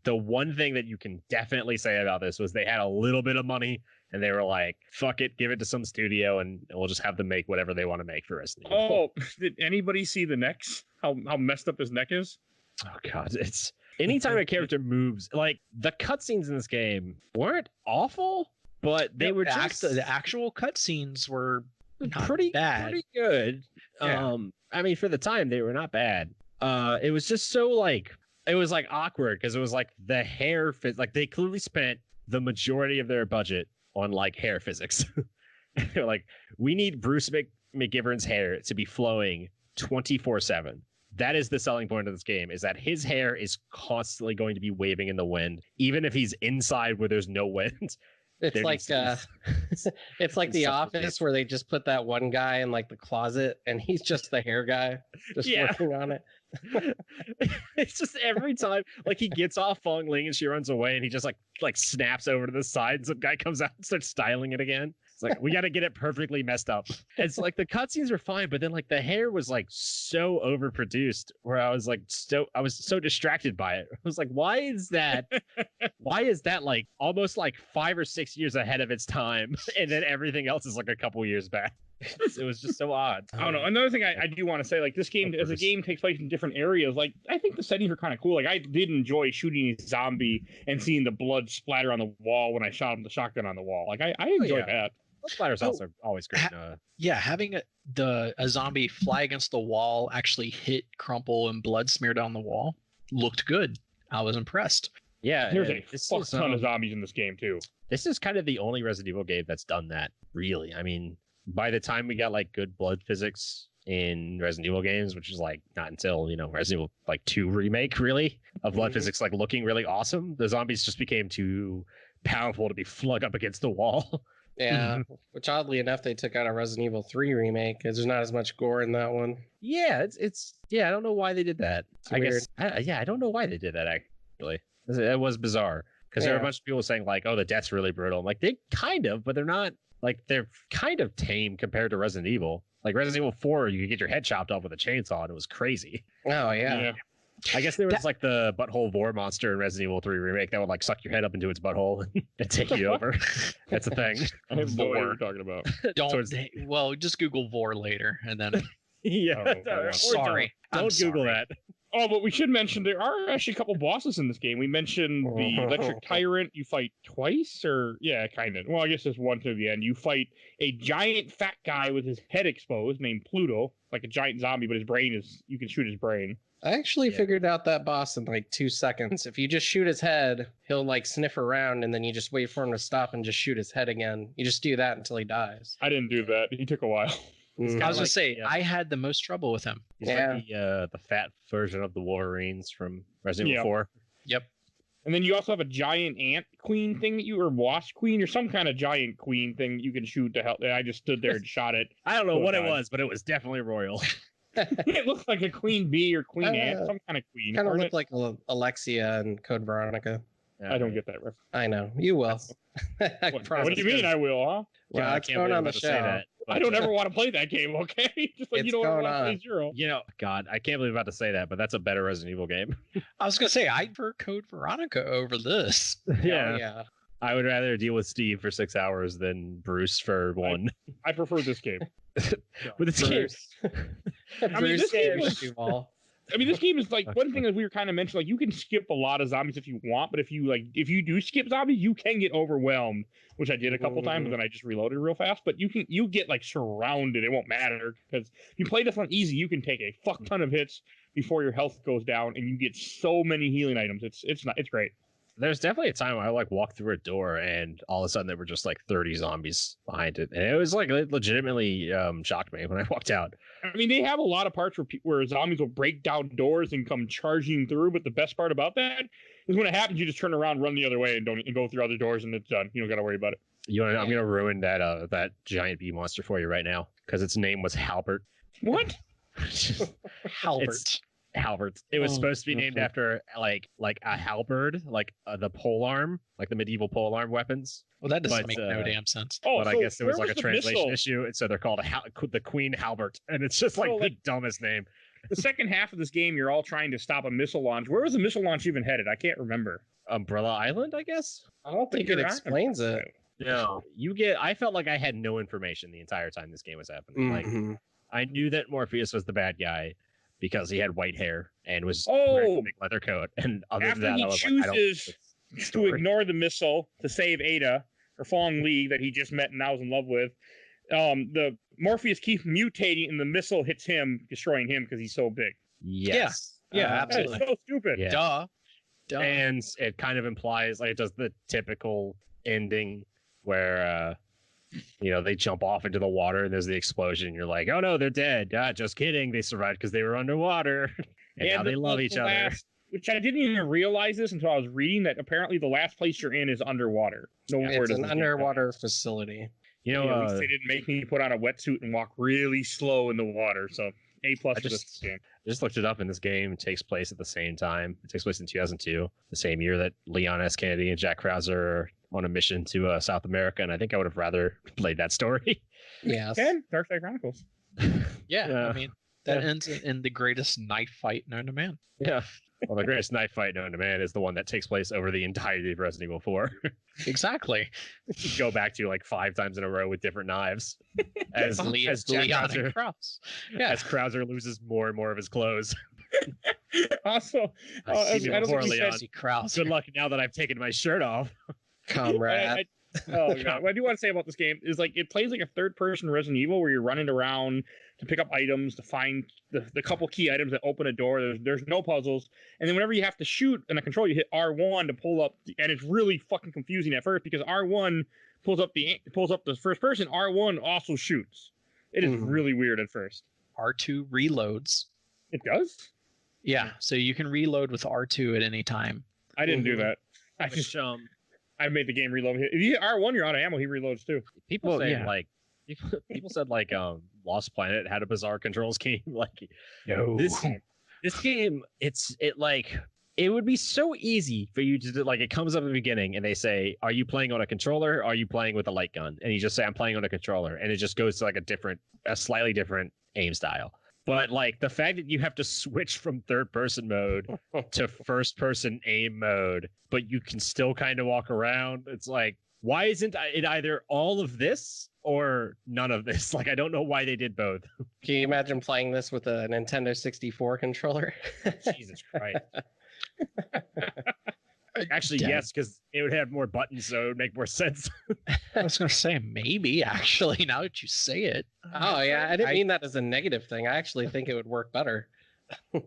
the one thing that you can definitely say about this was they had a little bit of money and they were like, fuck it, give it to some studio and we'll just have them make whatever they want to make for Resident Evil. Oh, did anybody see the necks? How messed up his neck is? Oh god, it's anytime a character moves, like the cutscenes in this game weren't awful, but they were just the actual cutscenes were not pretty bad. pretty good. Yeah. I mean, for the time they were not bad. It was just so like it was like awkward because it was like the hair fit, like they clearly spent the majority of their budget on like hair physics. They're like, we need Bruce McGivern's hair to be flowing 24/7. That is the selling point of this game, is that his hair is constantly going to be waving in the wind, even if he's inside where there's no wind. It's like it's like The Office where they just put that one guy in like the closet and he's just the hair guy, just working on it. It's just every time, like he gets off Fong Ling and she runs away, and he just like snaps over to the side, and some guy comes out and starts styling it again. It's like, we got to get it perfectly messed up. It's like the cutscenes were fine, but then like the hair was like so overproduced, where I was so distracted by it. I was like, why is that like almost like 5 or 6 years ahead of its time, and then everything else is like a couple years back? It was just so odd. I don't know. Another thing I do want to say, like, this game, as the game takes place in different areas, like, I think the settings are kind of cool. Like, I did enjoy shooting a zombie and seeing the blood splatter on the wall when I shot him with the shotgun on the wall. Like, I enjoyed that. Blood splatters also always great. Having a zombie fly against the wall, actually hit, crumple, and blood smeared on the wall looked good. I was impressed. Yeah, there's a fuck ton of zombies in this game too. This is kind of the only Resident Evil game that's done that, really. I mean, by the time we got like good blood physics in Resident Evil games, which is like not until, Resident Evil like 2 remake, really, of blood physics like looking really awesome, the zombies just became too powerful to be flung up against the wall. Yeah, which oddly enough they took out a Resident Evil 3 remake, because there's not as much gore in that one. Yeah, it's I don't know why they did that. It's weird. I don't know why they did that, actually. It was bizarre, because there were a bunch of people saying like, oh, the death's really brutal. I'm like, they kind of, but they're not. Like, they're kind of tame compared to Resident Evil. Like, Resident Evil 4, you could get your head chopped off with a chainsaw, and it was crazy. Oh, yeah. I guess there was, like, the butthole vor monster in Resident Evil 3 remake that would, like, suck your head up into its butthole and take you over. That's a thing. I have no idea what you're talking about. Well, just Google vor later, and then... Sorry. Don't Google that. Oh, but we should mention there are actually a couple bosses in this game. We mentioned the electric tyrant. You fight twice, or kind of. Well, I guess there's one to the end. You fight a giant fat guy with his head exposed named Pluto, like a giant zombie, but his brain is, you can shoot his brain. I actually figured out that boss in like 2 seconds. If you just shoot his head, he'll like sniff around, and then you just wait for him to stop and just shoot his head again. You just do that until he dies. I didn't do that. He took a while. I was going to say, I had the most trouble with him. He's like the fat version of the Wolverines from Resident Evil 4. Yep. And then you also have a giant ant queen thing or wasp queen, or some kind of giant queen thing you can shoot to help. I just stood there and shot it. I don't know what it was, but it was definitely royal. It looked like a queen bee or queen ant, some kind of queen. Kind of looked like Alexia and Code Veronica. I don't get that reference. I know. You will. What do you mean I will, huh? Well, it's going on the show. I don't ever want to play that game, okay? Just like you don't want to play Zero. God, I can't believe I'm about to say that, but that's a better Resident Evil game. I was going to say, I'd prefer Code Veronica over this. Yeah. I would rather deal with Steve for 6 hours than Bruce for 1. I prefer this game. With this game. This game is like, one thing that we were kind of mentioning, like, you can skip a lot of zombies if you want, but if you do skip zombies, you can get overwhelmed, which I did a couple times, and then I just reloaded real fast. But you get like surrounded. It won't matter, because if you play this on easy, you can take a fuck ton of hits before your health goes down, and you get so many healing items. It's great. There's definitely a time where I like walked through a door and all of a sudden there were just like 30 zombies behind it, and it was like, it legitimately shocked me when I walked out. I mean, they have a lot of parts where zombies will break down doors and come charging through, but the best part about that is when it happens, you just turn around, run the other way, and go through other doors, and it's done. You don't got to worry about it. I'm gonna ruin that giant bee monster for you right now, because its name was Halbert. What? Halbert. It was supposed to be named after like a halberd, like the polearm, like the medieval polearm weapons. Well, that doesn't make no damn sense. But I guess there was like a translation issue, and so they're called the Queen Halbert, and it's just like the dumbest name. The second half of this game, you're all trying to stop a missile launch. Where was the missile launch even headed? I can't remember. Umbrella Island, I guess. I don't think it explains it. No, I felt like I had no information the entire time this game was happening. Like, I knew that Morpheus was the bad guy because he had white hair and was wearing a big leather coat. And other than that, I was like, I don't to ignore the missile to save Ada or Fong Li that he just met and now is in love with. The Morpheus keeps mutating and the missile hits him, destroying him because he's so big. Yes. Yeah, absolutely. That's so stupid. Yeah. Duh. And it kind of implies, like, it does the typical ending where they jump off into the water and there's the explosion. And you're like, oh no, they're dead. Just kidding. They survived because they were underwater. And now they love each other. Which I didn't even realize this until I was reading that apparently the last place you're in is underwater. It's an underwater facility. At least they didn't make me put on a wetsuit and walk really slow in the water. So A+ for this game. I just looked it up, and this game takes place at the same time. It takes place in 2002, the same year that Leon S. Kennedy and Jack Krauser are on a mission to South America, and I think I would have rather played that story. Yes. And Dark Side Chronicles. Yeah, I mean, that ends in the greatest knife fight known to man. Yeah. Well, the greatest knife fight known to man is the one that takes place over the entirety of Resident Evil 4. Exactly. Go back to 5 times in a row with different knives. As Leon and Krauss. Yeah. As Krauser loses more and more of his clothes. Also, I don't think Leon. Good luck now that I've taken my shirt off. Comrade. God. What I do want to say about this game is it plays like a third-person Resident Evil where you're running around to pick up items, to find the couple key items that open a door. There's no puzzles, and then whenever you have to shoot in a control, you hit R1 to pull up, and it's really fucking confusing at first because R1 pulls up the first person. R1 also shoots. It is really weird at first. R2 reloads. It does? Yeah, so you can reload with R2 at any time. I didn't do that. I made the game reload. If you hit R1, you're out of ammo. He reloads too. People said Lost Planet had a bizarre control scheme. No. This game, it would be so easy for you to do, it comes up at the beginning and they say, are you playing on a controller? Or are you playing with a light gun? And you just say, I'm playing on a controller. And it just goes to a slightly different aim style. But the fact that you have to switch from third person mode to first person aim mode, but you can still kind of walk around. It's why isn't it either all of this or none of this? I don't know why they did both. Can you imagine playing this with a Nintendo 64 controller? Jesus Christ. Actually, yes, because it would have more buttons, so it would make more sense. I was going to say maybe, actually, now that you say it. Oh, yeah. I didn't mean that as a negative thing. I actually think it would work better.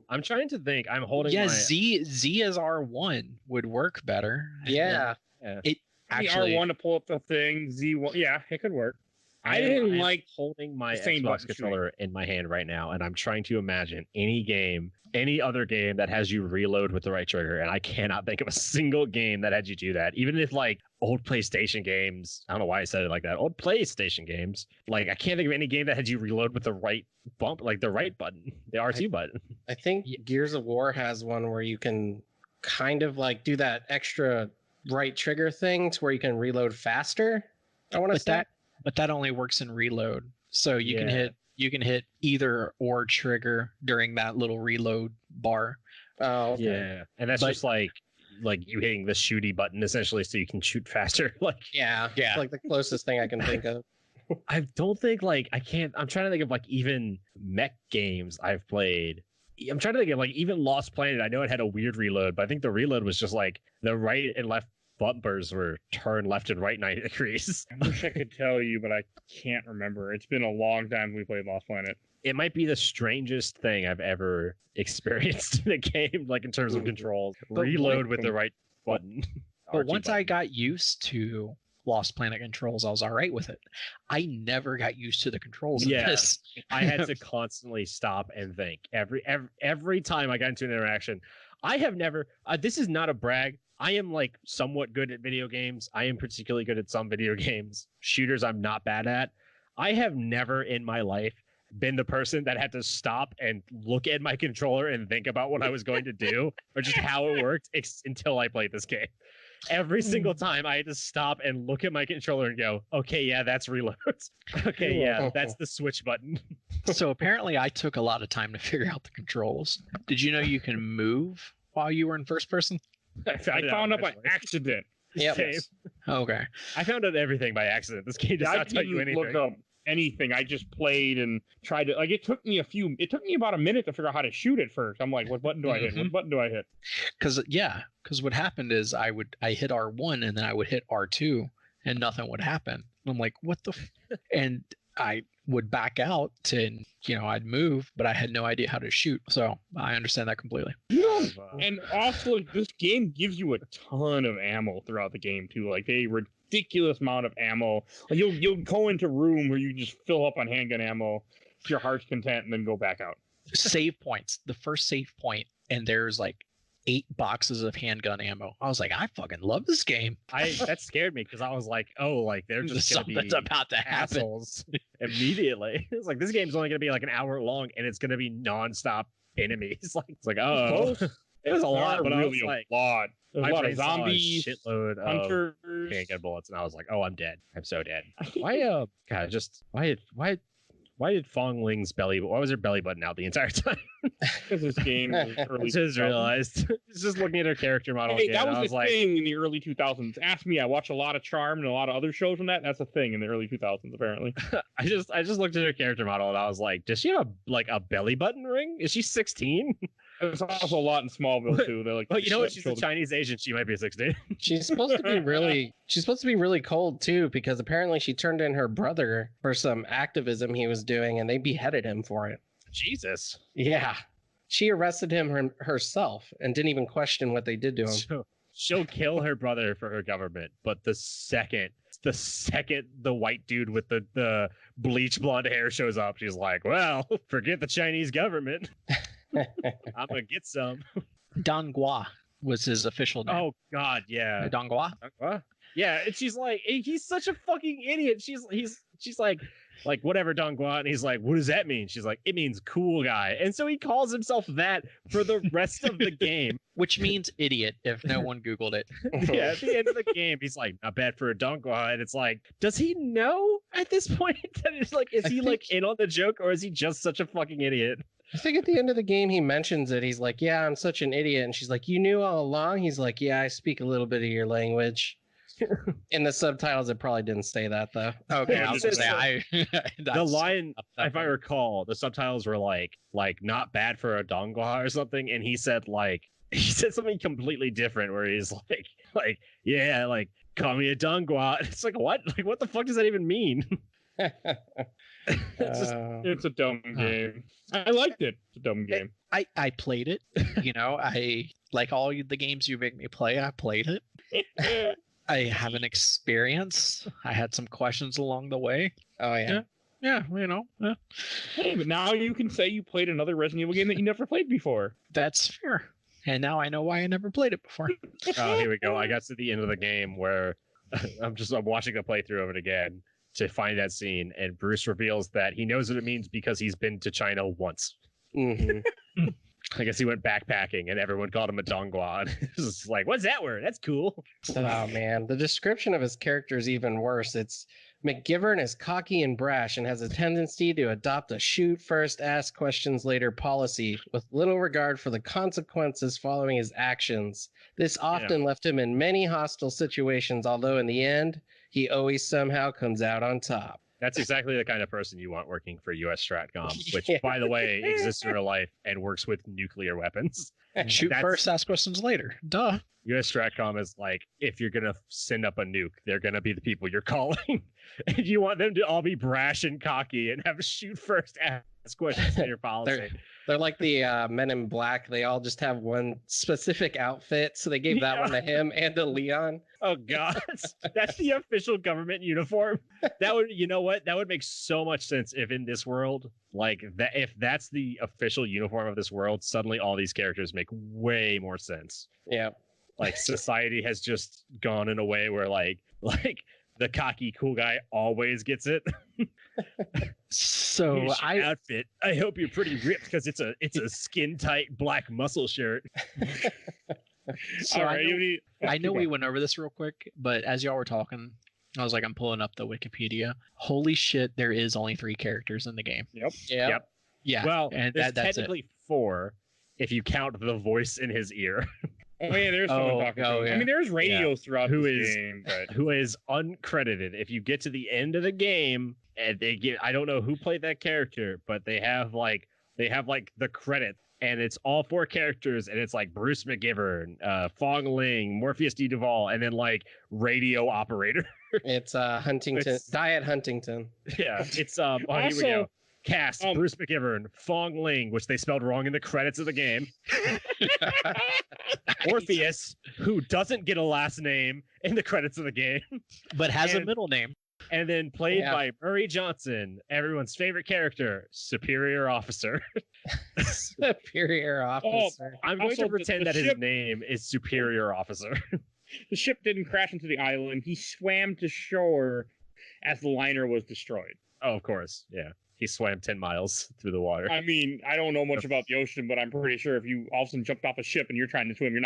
I'm trying to think. I'm holding Z as R1 would work better. Yeah. It actually R1 to pull up the thing, Z1. Yeah, it could work. I didn't like holding my same Xbox controller in my hand right now, and I'm trying to imagine any other game that has you reload with the right trigger, and I cannot think of a single game that had you do that. Even if old PlayStation games, I don't know why I said it like that. Old PlayStation games, I can't think of any game that had you reload with the right bump, the right button, the R2 button. I think Gears of War has one where you can kind of do that extra right trigger thing to where you can reload faster. I want to say that. But that only works in reload. So you can hit either or trigger during that little reload bar. Oh, okay. Yeah. And that's just you hitting the shooty button essentially so you can shoot faster. Yeah. It's the closest thing I can think of. I don't think I'm trying to think of even mech games I've played. I'm trying to think of even Lost Planet. I know it had a weird reload, but I think the reload was just the right and left bumpers were turned left and right 90 degrees. I wish I could tell you, but I can't remember. It's been a long time we played Lost Planet. It might be the strangest thing I've ever experienced in a game, in terms of controls. Reload with the right button. But once I got used to Lost Planet controls, I was all right with it. I never got used to the controls of this. I had to constantly stop and think. Every time I got into an interaction, I have never, this is not a brag, I am somewhat good at video games. I am particularly good at some video games. Shooters I'm not bad at. I have never in my life been the person that had to stop and look at my controller and think about what I was going to do or just how it worked until I played this game. Every single time I had to stop and look at my controller and go, okay, yeah, that's reload. Okay, yeah, that's the switch button. So apparently I took a lot of time to figure out the controls. Did you know you can move while you were in first person? I found out by accident. Yeah. Okay. I found out everything by accident. This game does not tell you anything. Look up anything. I just played and tried to. It took me about a minute to figure out how to shoot it first. I'm like, what button do I hit? What button do I hit? Because what happened is I hit R1 and then I would hit R2 and nothing would happen. I'm like, what the? And I would back out to, I'd move, but I had no idea how to shoot. So I understand that completely. And also, this game gives you a ton of ammo throughout the game too, like a ridiculous amount of ammo. Like you'll go into a room where you just fill up on handgun ammo to your heart's content, and then go back out. Save points. The first save point, and there's like 8 boxes of handgun ammo. I was like, I fucking love this game. That scared me because I was like, oh, like they're just gonna Something's be about to happen. assholes immediately. It's like this game's only gonna be like an hour long, and it's gonna be nonstop enemies. Like it's like, oh, it was a lot, but I was like, a lot. There's a lot of brain saw a zombies, shitload hunters. of handgun bullets, and I was like, oh, I'm dead. I'm so dead. Why? God, just why did Fong Ling's why was her belly button out the entire time? Because this game was early. I just realized. Just looking at her character model Hey, again, that I was was a like, thing in the early 2000s. Ask me, I watch a lot of Charm and a lot of other shows on that. That's a thing in the early 2000s, apparently. I just looked at her character model and I was like, does she have a belly button ring? Is she 16? There's also a lot in Smallville too. They're like, Well, you know what? She's a Chinese Asian. She might be 16. She's supposed to be really cold too, because apparently she turned in her brother for some activism he was doing, and they beheaded him for it. Jesus. Yeah, she arrested him herself and didn't even question what they did to him. She'll kill her brother for her government, but the second the white dude with the bleach blonde hair shows up, she's like, well, forget the Chinese government. I'm gonna get some. Dongua was his official name. Oh God, yeah. Dongua? Yeah, and she's like, he's such a fucking idiot. She's like whatever, Dongua, and he's like, what does that mean? She's like, it means cool guy, and so he calls himself that for the rest of the game, which means idiot if no one Googled it. Yeah, at the end of the game, he's like, not bad for a Dongua, and it's like, does he know at this point that it's like, is he like in on the joke, or is he just such a fucking idiot? I think at the end of the game, he mentions it. He's like, yeah, I'm such an idiot. And she's like, you knew all along? He's like, yeah, I speak a little bit of your language. In the subtitles, it probably didn't say that, though. Okay, I was going to say, the line, if I recall, the subtitles were like not bad for a Dongua or something. And he said something completely different where he's like, yeah, like, call me a Dongua. It's like, what? Like, what the fuck does that even mean? It's a dumb game. I liked it. It's a dumb game. I played it. I like all the games you make me play. I played it. I have an experience. I had some questions along the way. Oh yeah. Yeah. Hey, but now you can say you played another Resident Evil game that you never played before. That's fair. And now I know why I never played it before. Oh, here we go. I got to the end of the game where I'm watching a playthrough of it again to find that scene, and Bruce reveals that he knows what it means because he's been to China once. Mm-hmm. I guess he went backpacking and everyone called him a Dongua. It's like, what's that word? That's cool. Oh man, the description of his character is even worse. It's McGivern is cocky and brash and has a tendency to adopt a shoot first, ask questions later policy with little regard for the consequences following his actions. This often left him in many hostile situations, although in the end, he always somehow comes out on top. That's exactly the kind of person you want working for US Stratcom, which, by the way, exists in real life and works with nuclear weapons. Shoot first, ask questions later. Duh. US Stratcom is like, if you're going to send up a nuke, they're going to be the people you're calling. And you want them to all be brash and cocky and have a shoot first, ask questions in your policy. They're like the Men in Black. They all just have one specific outfit. So they gave that one to him and to Leon. Oh, God. That's the official government uniform. That would, you know what? That would make so much sense if in this world, like that, if that's the official uniform of this world, suddenly all these characters make way more sense. Yeah. Like society has just gone in a way where like the cocky cool guy always gets it. So outfit. I hope you're pretty ripped because it's a skin tight black muscle shirt. So I know we went over this real quick, but as y'all were talking, I was like, I'm pulling up the Wikipedia. Holy shit, there is only 3 characters in the game. Yep. Yeah. Well, and there's that's technically 4 if you count the voice in his ear. Oh yeah, there's someone talking to him. yeah. I mean, there's radios throughout this game, but who is uncredited. If you get to the end of the game and I don't know who played that character, but they have like the credit and it's all 4 characters, and it's like Bruce McGivern, Fong Ling, Morpheus D. Duvall, and then like radio operator. It's Huntington, Diet Huntington. Yeah, it's here we go. Cast Bruce McGivern, Fong Ling, which they spelled wrong in the credits of the game. Orpheus, who doesn't get a last name in the credits of the game, but has a middle name. And then played by Murray Johnson, everyone's favorite character, Superior Officer. Superior Officer. I'm going to pretend that his name is Superior Officer. The ship didn't crash into the island. He swam to shore as the liner was destroyed. Oh, of course. Yeah. He swam 10 miles through the water. I mean, I don't know much about the ocean, but I'm pretty sure if you all of a sudden jumped off a ship and you're trying to swim, you're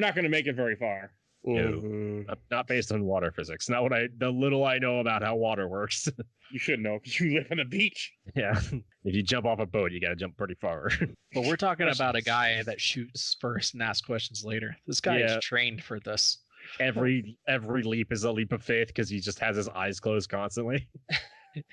not going to make it very far. No, not based on water physics. Not the little I know about how water works. You should know because you live on a beach. Yeah. If you jump off a boat, you got to jump pretty far. But we're talking about a guy that shoots first and asks questions later. This guy is trained for this. Every leap is a leap of faith because he just has his eyes closed constantly.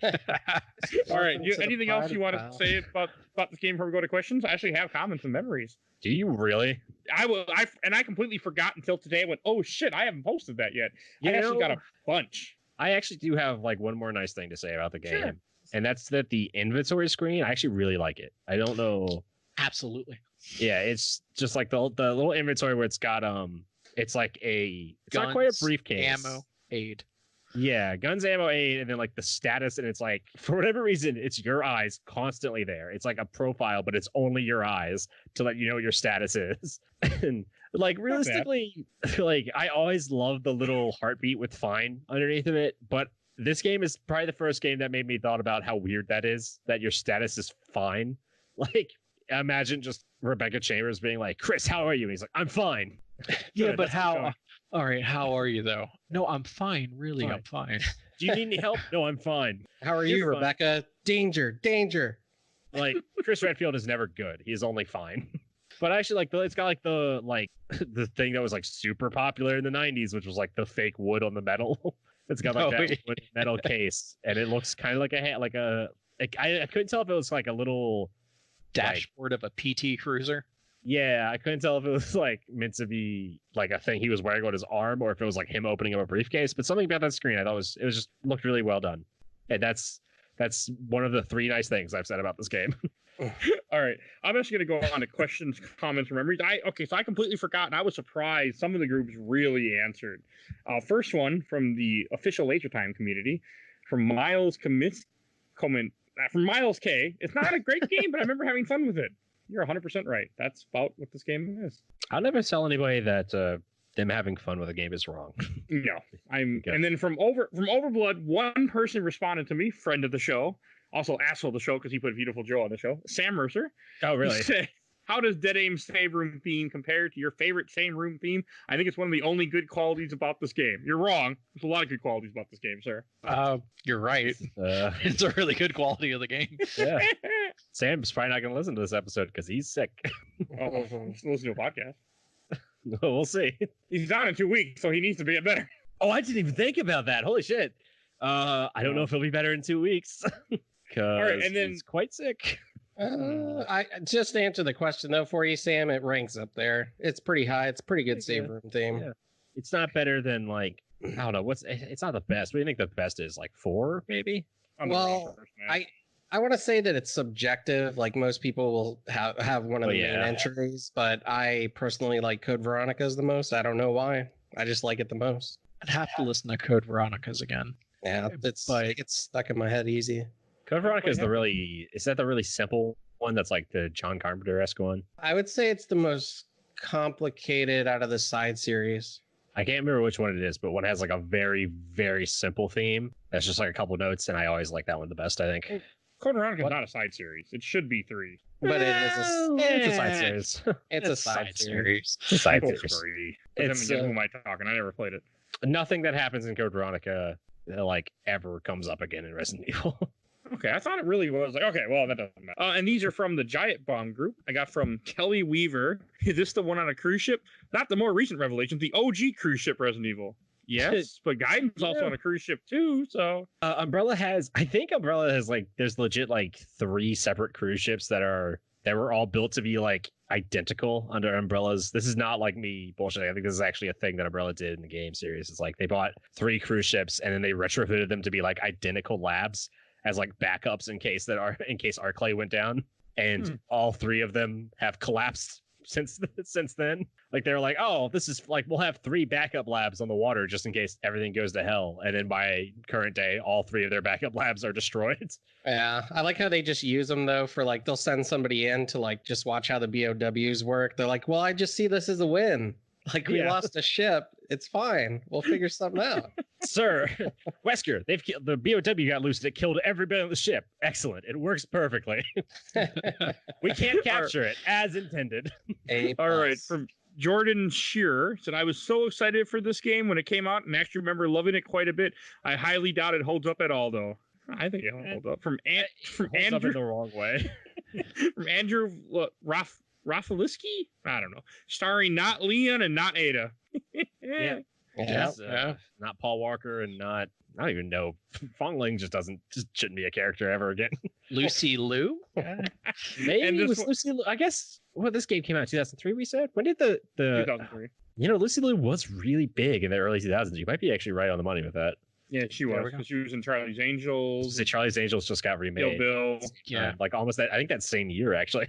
All right. Anything else you want to say about this game before we go to questions? I actually have comments and memories. Do you really? I completely forgot until today. I went, oh shit, I haven't posted that yet. I actually got a bunch. I actually do have like one more nice thing to say about the game, and that's that the inventory screen. I actually really like it. I don't know. Absolutely. Yeah, it's just like the little inventory where it's got it's like it's not quite a briefcase. Ammo, aid. Yeah, guns, ammo, aid, and then like the status, and it's like for whatever reason, it's your eyes constantly there. It's like a profile, but it's only your eyes to let you know what your status is. And like realistically, like I always loved the little heartbeat with fine underneath of it, but this game is probably the first game that made me thought about how weird that is, that your status is fine. Like imagine just Rebecca Chambers being like, Chris, how are you? And he's like, I'm fine. Yeah, but how? All right, how are you though? No, I'm fine. Really, I'm fine. Do you need any help? No, I'm fine. How are you, Rebecca? Danger, danger. Like Chris Redfield is never good. He's only fine. But actually, like it's got like the thing that was like super popular in the '90s, which was like the fake wood on the metal. It's got like that wood metal case, and it looks kind of like I couldn't tell if it was like a little dashboard of a PT Cruiser. Yeah, I couldn't tell if it was like meant to be like a thing he was wearing on his arm, or if it was like him opening up a briefcase. But something about that screen, I thought it was just looked really well done, and that's one of the 3 nice things I've said about this game. All right, I'm actually going to go on to questions, comments, and memories. So I completely forgot, and I was surprised some of the groups really answered. First one from the official Laser Time community, from Miles from Miles K. It's not a great game, but I remember having fun with it. You're 100% right. That's about what this game is. I'll never tell anybody that them having fun with a game is wrong. No, and then from Overblood, one person responded to me, friend of the show, also asshole of the show because he put Beautiful Joe on the show. Sam Mercer. Oh, really? How does Dead Aim's save room theme compare to your favorite save room theme? I think it's one of the only good qualities about this game. You're wrong. There's a lot of good qualities about this game, sir. You're right. It's a really good quality of the game. Yeah. Sam's probably not going to listen to this episode because he's sick. Listen to a podcast. We'll see. He's down in 2 weeks, so he needs to be better. Oh, I didn't even think about that. Holy shit. I don't know if he'll be better in 2 weeks. All right, and then he's quite sick. I just to answer the question though for you, Sam. It ranks up there. It's pretty high. It's a pretty good save room theme. Yeah. It's not better than like I don't know. It's not the best. What do you think the best is? Like 4, maybe? Well, I want to say that it's subjective. Like most people will have one of the main entries, but I personally like Code Veronica's the most. I don't know why. I just like it the most. I'd have to listen to Code Veronica's again. Yeah, it gets stuck in my head easy. Code Veronica is that the really simple one that's like the John Carpenter-esque one? I would say it's the most complicated out of the side series. I can't remember which one it is, but one has like a very, very simple theme. That's just like a couple notes, and I always like that one the best, I think. Code Veronica is not a side series. It should be 3. But it's a side series. It's a side series. It's a side series. Who am I talking? I never played it. Nothing that happens in Code Veronica like ever comes up again in Resident Evil. Okay, I thought it really was like, okay, well, that doesn't matter. And these are from the Giant Bomb group. I got from Kelly Weaver. Is this the one on a cruise ship? Not the more recent revelation, the OG cruise ship Resident Evil. Yes, but Guidance also on a cruise ship too, so... I think Umbrella has like, there's legit like 3 separate cruise ships that they were all built to be like identical under Umbrella's. This is not like me bullshitting. I think this is actually a thing that Umbrella did in the game series. It's like they bought 3 cruise ships and then they retrofitted them to be like identical labs as like backups in case Arclay went down, and all 3 of them have collapsed since then. Like they were like, oh, this is like, we'll have 3 backup labs on the water just in case everything goes to hell. And then by current day, all 3 of their backup labs are destroyed. Yeah, I like how they just use them though for like, they'll send somebody in to like just watch how the BOWs work. They're like, well, I just see this as a win. Like we lost a ship. It's fine. We'll figure something out. Sir, Wesker, they've killed the BOW got loose. It killed everybody on the ship. Excellent. It works perfectly. We can't capture it as intended. All right. From Jordan Shearer said, I was so excited for this game when it came out and actually remember loving it quite a bit. I highly doubt it holds up at all, though. I think it holds up. From Andrew, up in the wrong way. From Andrew Rafaliski? I don't know. Starring not Leon and not Ada. Yeah. Not Paul Walker and not, I don't even know. Fong Ling just shouldn't be a character ever again. Lucy Liu? Maybe it was Lucy Liu. I guess, this game came out in 2003, we said? When did the 2003. Lucy Liu was really big in the early 2000s. You might be actually right on the money with that. Yeah, she was. Because she was in Charlie's Angels. Charlie's Angels just got remade. Bill. Yeah. Like almost that, I think that same year, actually.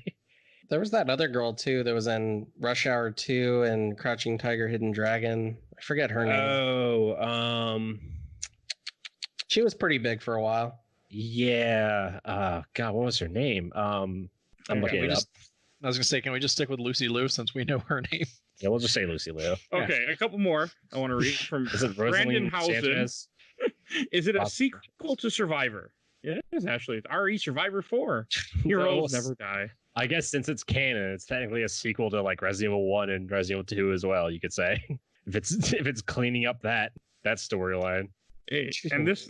There was that other girl too that was in Rush Hour 2 and Crouching Tiger, Hidden Dragon. I forget her name. She was pretty big for a while. Yeah. God, what was her name? I'm looking it up. I was gonna say, can we just stick with Lucy Liu since we know her name? Yeah, we'll just say Lucy Liu. Okay, a couple more I want to read from Brandon Housen. Is it a sequel to Survivor? Yeah, it is actually. It's RE Survivor 4. Heroes never die. I guess since it's canon, it's technically a sequel to like Resident Evil 1 and Resident Evil 2 as well, you could say. if it's cleaning up that storyline. And this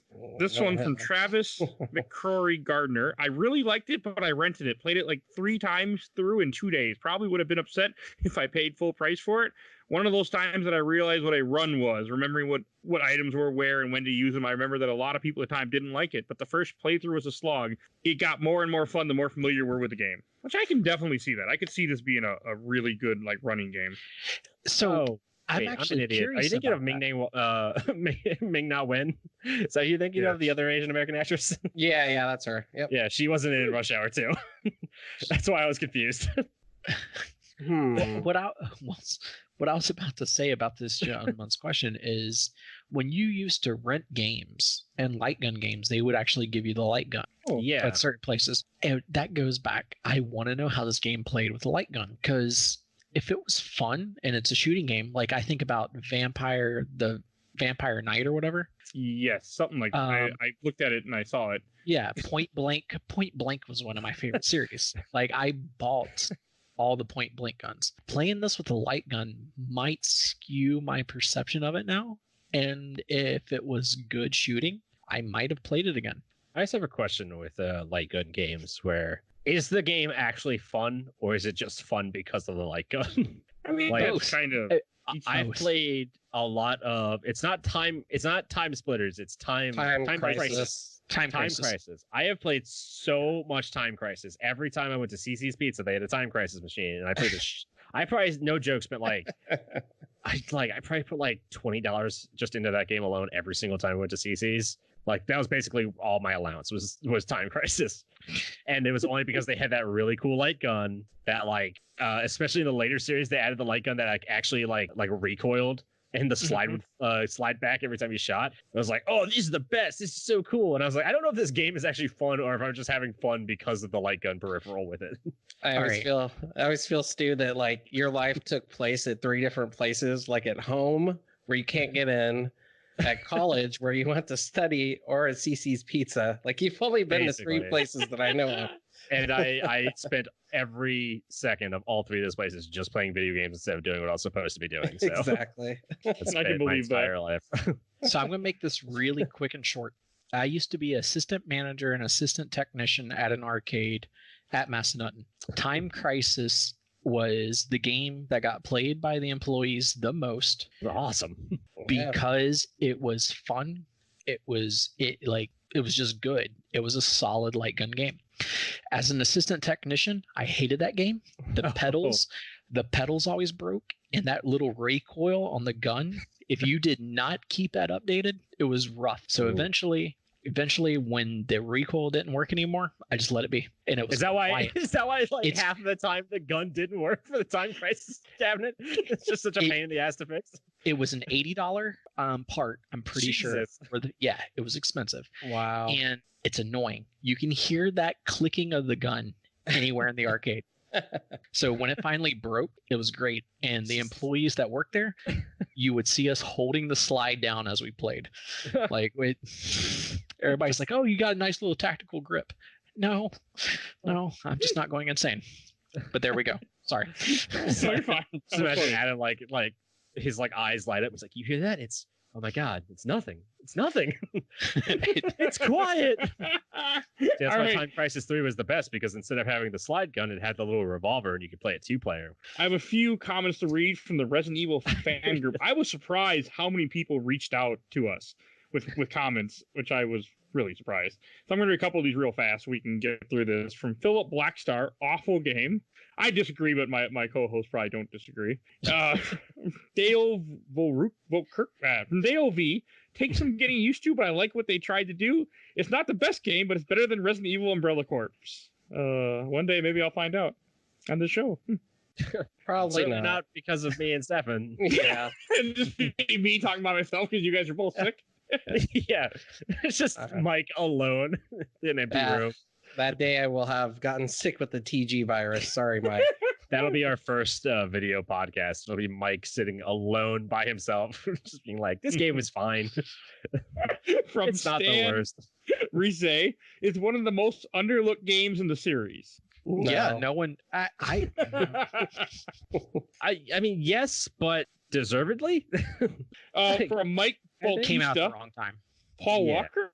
one from Travis McCrory Gardner. I really liked it, but I rented it. Played it like 3 times through in 2 days. Probably would have been upset if I paid full price for it. One of those times that I realized what a run was, remembering what items were where and when to use them. I remember that a lot of people at the time didn't like it, but the first playthrough was a slog. It got more and more fun the more familiar you were with the game, which I can definitely see that. I could see this being a really good like running game. So I'm actually an idiot. Are you thinking of Ming Na Wen? So you thinking of the other Asian American actress? Yeah, that's her. Yep. Yeah, she wasn't in Rush Hour 2. That's why I was confused. What I was about to say about this gentleman's question is, when you used to rent games and light gun games, they would actually give you the light gun. Yeah, at certain places, and that goes back. I want to know how this game played with the light gun, because if it was fun and it's a shooting game, like I think about the Vampire Knight or whatever. Yes, something like that. I looked at it and I saw it. Yeah, Point Blank was one of my favorite series. Like I bought all the Point Blank guns. Playing this with a light gun might skew my perception of it now. And if it was good shooting, I might have played it again. I just have a question with light gun games where, is the game actually fun or is it just fun because of the light gun? I mean, like, that's kind of... I've played a lot of, it's not time splitters, it's time crisis. Time Crisis. I have played so much Time Crisis. Every time I went to CC's Pizza, they had a Time Crisis machine, and I played I probably, no joke, spent I probably put like $20 just into that game alone every single time I went to CC's. Like that was basically all my allowance was Time Crisis, and it was only because they had that really cool light gun that especially in the later series, they added the light gun that actually recoiled. And the slide would slide back every time you shot. I was like, oh, these are the best. This is so cool. And I was like, I don't know if this game is actually fun or if I'm just having fun because of the light gun peripheral with it. I always feel, Stu, that your life took place at 3 different places, like at home where you can't get in, at college where you went to study, or at CC's Pizza. Like you've only been to 3 places that I know of. And I spent every second of all 3 of those places just playing video games instead of doing what I was supposed to be doing. So exactly. I can believe my entire life. So I'm going to make this really quick and short. I used to be assistant manager and assistant technician at an arcade at Massanutten. Time Crisis was the game that got played by the employees the most. Awesome. Because it was fun. It was just good. It was a solid light gun game. As an assistant technician, I hated that game. The pedals always broke, and that little recoil on the gun, if you did not keep that updated, it was rough. So eventually when the recoil didn't work anymore, I just let it be. And it was Is that why like It's- half of the time the gun didn't work for the Time Crisis cabinet? It's just such a pain in the ass to fix. It was an $80 part, I'm pretty sure. Jesus. It was expensive. Wow. And it's annoying. You can hear that clicking of the gun anywhere in the arcade. So when it finally broke, it was great. And the employees that worked there, you would see us holding the slide down as we played. Like, everybody's like, "Oh, you got a nice little tactical grip." No, I'm just not going insane. But there we go. Sorry. So you're fine. Just imagine Adam like his like eyes light up. It's like, you hear that? It's, oh my god, it's nothing. It's nothing. It's quiet. See, that's All why right. Time Crisis 3 was the best, because instead of having the slide gun, it had the little revolver and you could play it 2-player. I have a few comments to read from the Resident Evil fan group. I was surprised how many people reached out to us with comments, which I was really surprised. So I'm going to read a couple of these real fast so we can get through this. From Philip Blackstar, awful game. I disagree, but my co-hosts probably don't disagree. Dale Volkirk, from Dale V. Takes some getting used to, but I like what they tried to do. It's not the best game, but it's better than Resident Evil Umbrella Corps. One day maybe I'll find out on the show. Probably Certainly not. not because of me and Stefan. Yeah. And just me talking about myself because you guys are both sick. Yeah, it's just Mike alone in an empty room. That day I will have gotten sick with the TG virus. Sorry, Mike. That'll be our first video podcast. It'll be Mike sitting alone by himself, just being like, "This game is fine. From It's not the Stan worst." Rize, it's one of the most underlooked games in the series. Yeah, No. no one. I I mean, yes, but deservedly. From Mike came out at the Bautista, wrong time. Paul Yeah. Walker?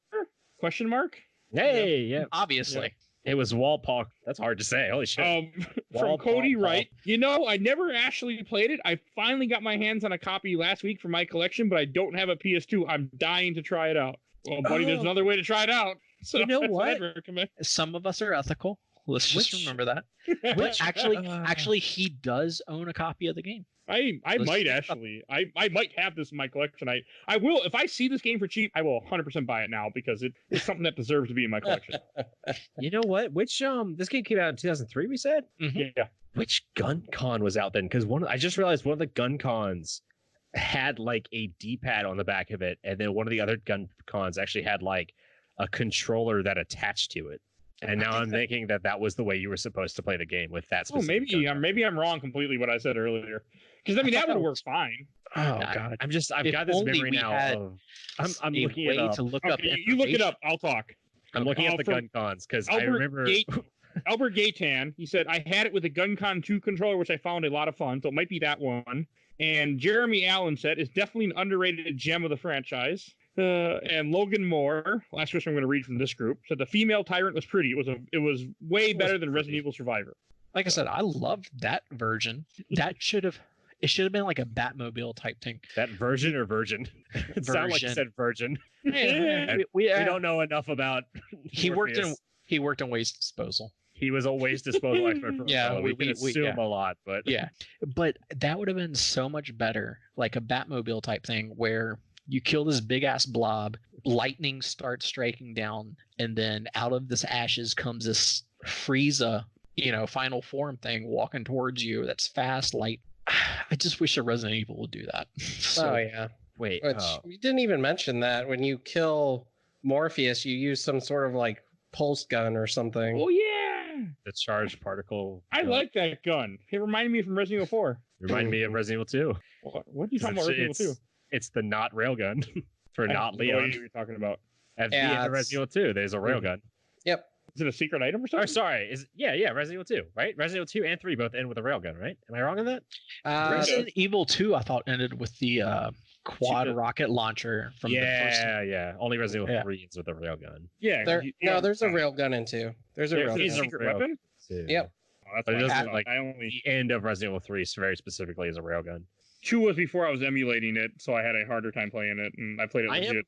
Question mark. Hey, yeah, Obviously. it was Walpaw. That's hard to say. Holy shit. From Wall Cody Paul. Wright. You know, I never actually played it. I finally got my hands on a copy last week for my collection, but I don't have a PS2. I'm dying to try it out. Well, buddy, there's another way to try it out. So You know that's what? I'd recommend. Some of us are ethical. Let's just Which- remember that. But Which, actually, he does own a copy of the game. I Let's- might actually. I might have this in my collection. I will, if I see this game for cheap, I will 100% buy it now because it's something that deserves to be in my collection. you know what? Which this game came out in 2003. We said. Yeah. Which Guncon was out then? Because I just realized one of the Guncons had like a D-pad on the back of it, and then one of the other Guncons actually had like a controller that attached to it. And now I'm thinking that was the way you were supposed to play the game, with that Oh, specific Guncon. maybe I'm wrong completely what I said earlier. Because I mean that would work fine. Oh God! I've If got this only memory we now had of I'm a looking way it up. to look up. Okay, you look it information. up. I'll talk. I'm looking at the from Guncons because I remember. Albert Gaytan, he said, I had it with a Guncon 2 controller, which I found a lot of fun, so it might be that one. And Jeremy Allen said, it's definitely an underrated gem of the franchise. And Logan Moore, last question I'm going to read from this group, said the female tyrant was pretty. It was way better than Resident Evil Survivor. Like I said, I loved that version. It should have been like a Batmobile type thing. That version or virgin? It sounded like you Version. said virgin. we We don't know enough about. he worked Morpheus. in waste disposal. He was a waste disposal expert. Yeah, we can assume a lot, but Yeah, but that would have been so much better, like a Batmobile type thing where you kill this big ass blob, lightning starts striking down, and then out of this ashes comes this Frieza, final form thing walking towards you. That's fast, light. I just wish a Resident Evil would do that. Oh yeah. wait, Which you didn't even mention that when you kill Morpheus, you use some sort of like pulse gun or something. Oh, yeah. the charged particle. I like that gun. It reminded me from Resident Evil 4. Remind me of Resident Evil 2. What are you talking about Resident Evil 2? It's the not railgun for not I have no idea Leon. what you're talking about. At the Yeah, end of it's- Resident Evil 2, there's a railgun. Yep. Is it a secret item or Oh, something? sorry. Resident Evil 2, right? Resident Evil 2 and 3 both end with a railgun, right? Am I wrong on that? Resident Evil 2, I thought, ended with the quad Shoot. rocket launcher from the first. Yeah. Only Resident Evil Yeah. 3 ends with a railgun. Yeah. No, there's a railgun in two. There's a There's railgun. a secret weapon? Yep. Oh, that's But it why doesn't, I like, I only. The end of Resident Evil 3 very specifically is a railgun. 2 was before I was emulating it, so I had a harder time playing it, and I played it legit.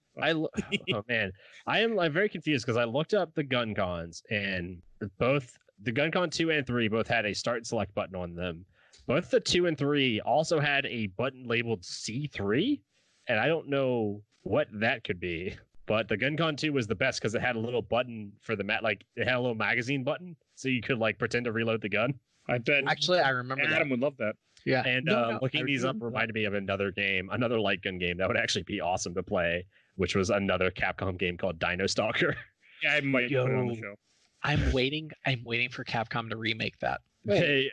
Oh man, I'm very confused because I looked up the Guncons, and both the Guncon 2 and 3 both had a start and select button on them. Both the 2 and 3 also had a button labeled C3, and I don't know what that could be. But the Guncon 2 was the best because it had a little button for the like it had a little magazine button, so you could like pretend to reload the gun. I bet. Actually, I remember Adam would love that. Yeah. And looking these up reminded me of another game, another light gun game that would actually be awesome to play, which was another Capcom game called Dino Stalker. Yeah, I might put it on the show. I'm waiting for Capcom to remake that. Hey,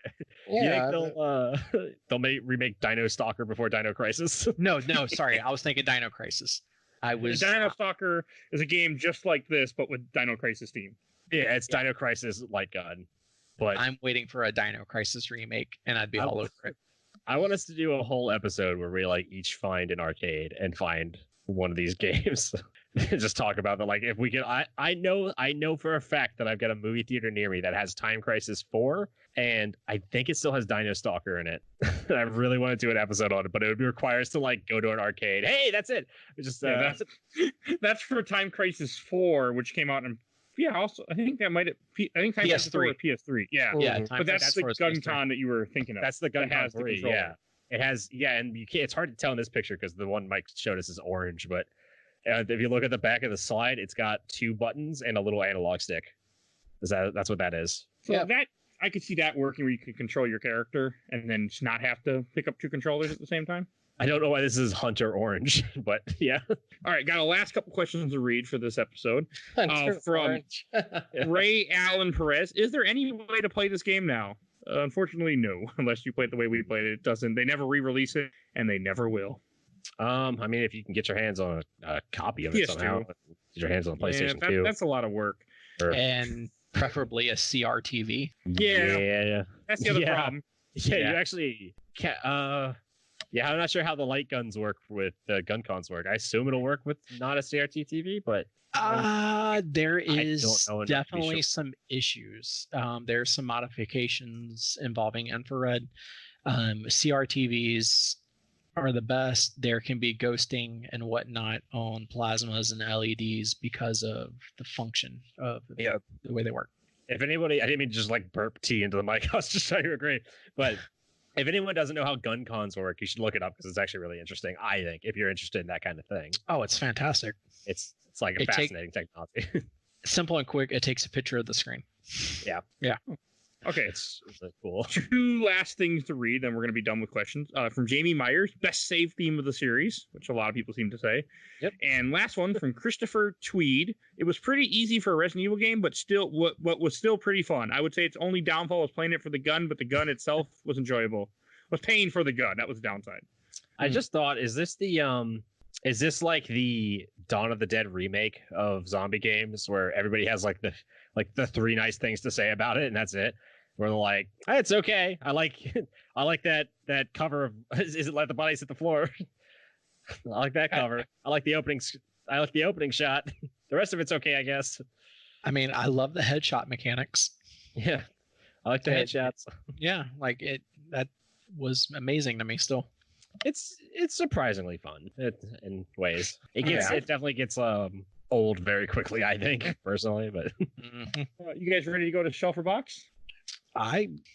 Yeah, they'll remake Dino Stalker before Dino Crisis. No, sorry. I was thinking Dino Crisis. Dino Stalker is a game just like this, but with Dino Crisis theme. Yeah, it's Dino Crisis light gun. But I'm waiting for a Dino Crisis remake, and I'd be all over it. I want us to do a whole episode where we like each find an arcade and find one of these games. Just talk about that. Like if we can, I know for a fact that I've got a movie theater near me that has Time Crisis 4, and I think it still has Dino Stalker in it. I really want to do an episode on it, but it would require us to like go to an arcade. Hey, that's it. It's just that's for Time Crisis 4, which came out in. Yeah, also I think that might have. I think Time Crisis 4 or PS3. Yeah, Yeah, but that's the Guncon that you were thinking of. That's the Guncon 3. controller. Yeah, it has. Yeah, and you can't. It's hard to tell in this picture because the one Mike showed us is orange, but if you look at the back of the slide, it's got 2 buttons and a little analog stick. That's what that is? So that I could see that working where you could control your character and then just not have to pick up 2 controllers at the same time. I don't know why this is Hunter Orange, but yeah. All right, got a last couple questions to read for this episode. Hunter From Orange. Ray Allen Perez. Is there any way to play this game now? Unfortunately, no. Unless you play it the way we played it. It doesn't. They never re-release it, and they never will. I mean, if you can get your hands on a copy of it somehow, get your hands on PlayStation 2. That's a lot of work. And preferably a CRTV. Yeah. That's the other problem. Yeah, you actually can't. Yeah, I'm not sure how the light guns work with the Guncons work. I assume it'll work with not a CRT TV, but there is know enough to be definitely sure. some issues. There's some modifications involving infrared. CRTVs are the best. There can be ghosting and whatnot on plasmas and LEDs because of the function of the way they work. if anybody, I didn't mean to just like burp tea into the mic. I was just trying to agree, but if anyone doesn't know how Guncons work, you should look it up because it's actually really interesting. I think if you're interested in that kind of thing, Oh, it's fantastic. it's like a fascinating technology. Simple and quick. It takes a picture of the screen. Okay, It's really cool. 2 last things to read, then we're going to be done with questions. From Jamie Myers, best save theme of the series, which a lot of people seem to say. Yep. And last one from Christopher Tweed. It was pretty easy for a Resident Evil game, but still, what was still pretty fun. I would say its only downfall was playing it for the gun, but the gun itself was enjoyable. Was paying for the gun. That was the downside. I just thought, is this like the Dawn of the Dead remake of zombie games where everybody has like the 3 nice things to say about it and that's it? Where they're like, hey, it's okay. I like that cover of is it Let the Bodies Hit the Floor? I like that cover. I like the opening shot. The rest of it's okay, I guess. I mean, I love the headshot mechanics. Yeah. I like the headshots. Yeah, like that was amazing to me still. It's surprisingly fun in ways. It definitely gets old very quickly, I think, personally, but You guys ready to go to Shelf or Box?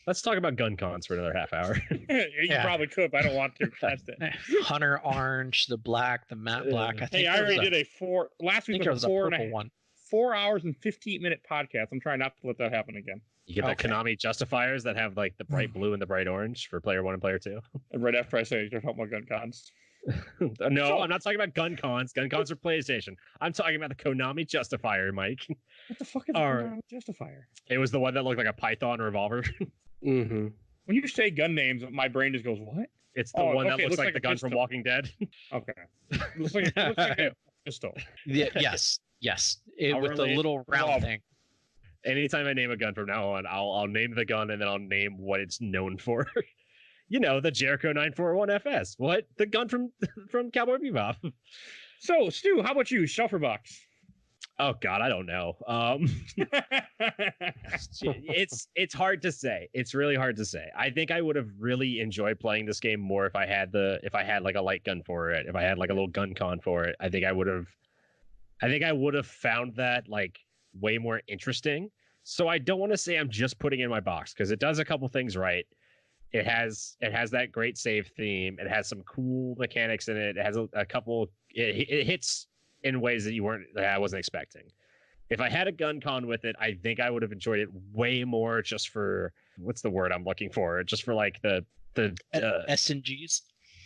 let's talk about Guncons for another half hour. You probably could, but I don't want to. That's it. Hunter orange, the black, the matte black. I think Hey, I already did a 4 last week. there Was was a a 4 purple one. 4 hours and 15-minute podcast. I'm trying not to let that happen again. You get the Konami justifiers that have like the bright blue and the bright orange for player 1 and player 2. And right after I say you're talking about Guncons. No, I'm not talking about Guncons. Guncons are PlayStation. I'm talking about the Konami justifier, Mike. What the fuck is a Konami justifier? It was the one that looked like a Python revolver. Mm-hmm. When you say gun names, my brain just goes, what? It's the one that it looks like the a gun pistol. from Walking Dead. Okay. looks like a pistol. Yes. I'll With the relate- little round thing. Anytime I name a gun from now on, I'll name the gun and then I'll name what it's known for. You know, the Jericho 941 FS. What? The gun from Cowboy Bebop. So, Stu, how about you? Shelf or Box? Oh God, I don't know. It's hard to say. It's really hard to say. I think I would have really enjoyed playing this game more if I had like a light gun for it. If I had like a little Guncon for it, I think I would have found that like way more interesting. So I don't want to say I'm just putting it in my box because it does a couple things right. It has that great save theme. It has some cool mechanics in it. It has a couple. It hits in ways that I wasn't expecting. If I had a Guncon with it, I think I would have enjoyed it way more just for what's the word I'm looking for? Just for like the SNGs.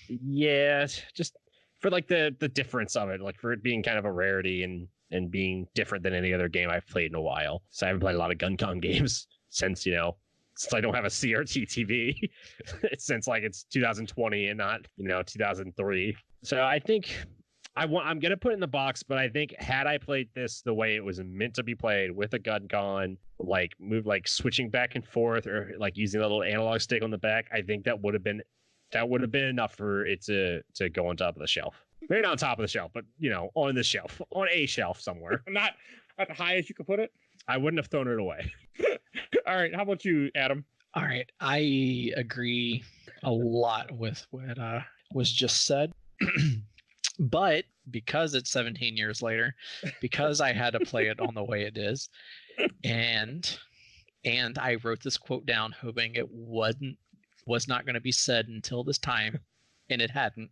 Yeah, just for like the difference of it, like for it being kind of a rarity and being different than any other game I've played in a while. So I haven't played a lot of Guncon games since I don't have a CRT TV since like it's 2020 and not 2003. So I think I'm gonna put it in the box, but I think had I played this the way it was meant to be played with a Guncon, like switching back and forth or like using a little analog stick on the back, I think that would have been enough for it to go on top of the shelf. Maybe not on top of the shelf, but on the shelf, on a shelf somewhere. Not as high as you could put it. I wouldn't have thrown it away. All right, how about you, Adam? All right, I agree a lot with what was just said. But because it's 17 years later, because I had to play it on the way it is, and I wrote this quote down hoping it was not going to be said until this time, and it hadn't.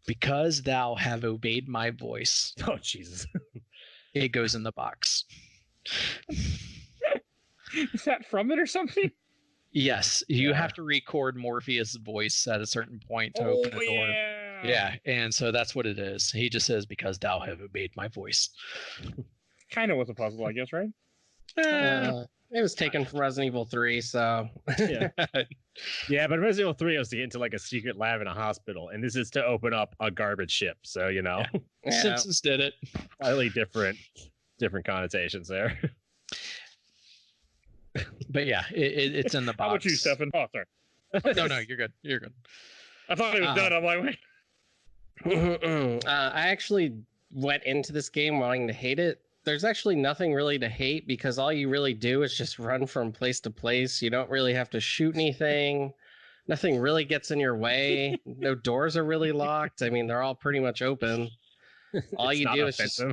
Because thou have obeyed my voice. Oh, Jesus. It goes in the box. Is that from it or something? Yes, you have to record Morpheus' voice at a certain point to open the door. Yeah, and so that's what it is. He just says, because thou have obeyed my voice. Kind of was a puzzle, I guess, right? It was taken from Resident Evil 3, so... Yeah. Yeah, but Resident Evil 3 was to get into like a secret lab in a hospital, and this is to open up a garbage ship, so, Yeah. Simpsons did it. Slightly different connotations there. But yeah, it's in the box. How about you, Stefan? Oh, sorry. No, you're good. You're good. I thought it was done. I'm like, wait. I actually went into this game wanting to hate it. There's actually nothing really to hate because all you really do is just run from place to place. You don't really have to shoot anything. Nothing really gets in your way. No doors are really locked. I mean, they're all pretty much open. All you do is just,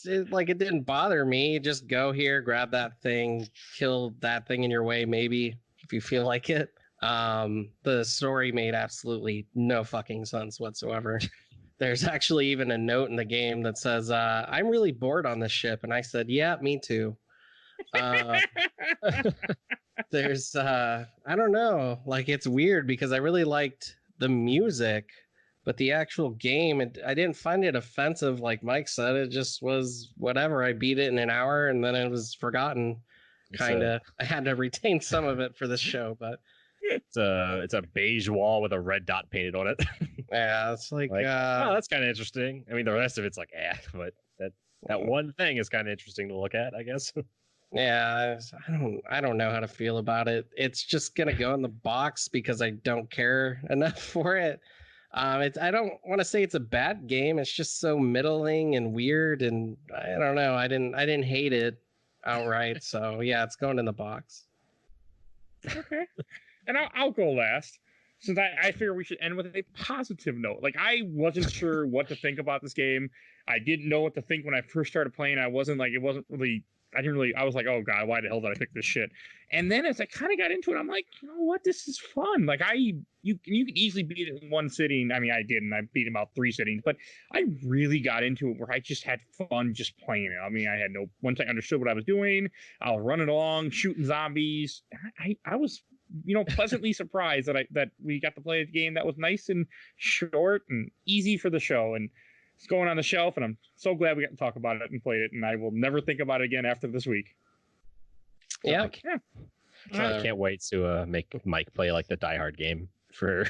it didn't bother me. Just go here, grab that thing, kill that thing in your way, maybe if you feel like it. The story made absolutely no fucking sense whatsoever. There's actually even a note in the game that says, I'm really bored on this ship. And I said, yeah, me too. There's, I don't know, like it's weird because I really liked the music, but the actual game, I didn't find it offensive. Like Mike said, it just was whatever. I beat it in an hour and then it was forgotten. Kind of. I had to retain some of it for this show, but it's a beige wall with a red dot painted on it. Yeah, it's like oh, that's kind of interesting. I mean, the rest of it's like, but that one thing is kind of interesting to look at, I guess. Yeah, I don't know how to feel about it. It's just gonna go in the box because I don't care enough for it. I don't want to say it's a bad game. It's just so middling and weird, and I don't know. I didn't hate it outright. So yeah, it's going in the box. Okay, and I'll go last since I figure we should end with a positive note. Like I wasn't sure what to think about this game. I didn't know what to think when I first started playing. I was like, oh God, why the hell did I pick this shit? And then as I kind of got into it, I'm like, you know what? This is fun. Like you can easily beat it in one sitting. I mean, I didn't. I beat him out 3 sittings, but I really got into it where I just had fun just playing it. I mean, once I understood what I was doing, I was running along, shooting zombies. I was, pleasantly surprised that we got to play a game that was nice and short and easy for the show. And it's going on the shelf, and I'm so glad we got to talk about it and played it, and I will never think about it again after this week. Yeah. I can't wait to make Mike play like the Die Hard game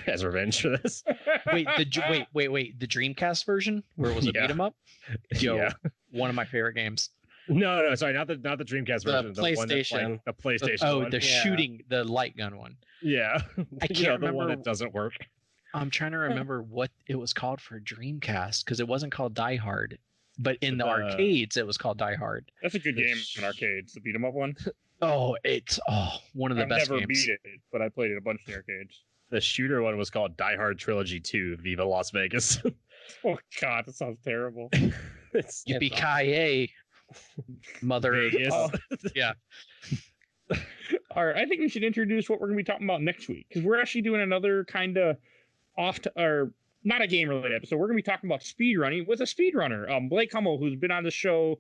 as revenge for this. Wait, the Dreamcast version where it was a beat 'em up? Yo, one of my favorite games. No, sorry, not the Dreamcast version. The PlayStation. The PlayStation. The shooting, the light gun one. Yeah, I can't remember the one that doesn't work. I'm trying to remember what it was called for Dreamcast because it wasn't called Die Hard. But in the arcades, it was called Die Hard. That's a good game in arcades, the beat 'em up one. Oh, it's one of the best games. I've never beat it, but I played it a bunch in the arcades. The shooter one was called Die Hard Trilogy 2, Viva Las Vegas. Oh God, that sounds terrible. Yippee-ki-yay, mother. Vegas. Oh. Yeah. All right, I think we should introduce what we're going to be talking about next week, because we're actually doing another kind of or not a game related episode. We're going to be talking about speedrunning with a speedrunner, Blake Hummel, who's been on the show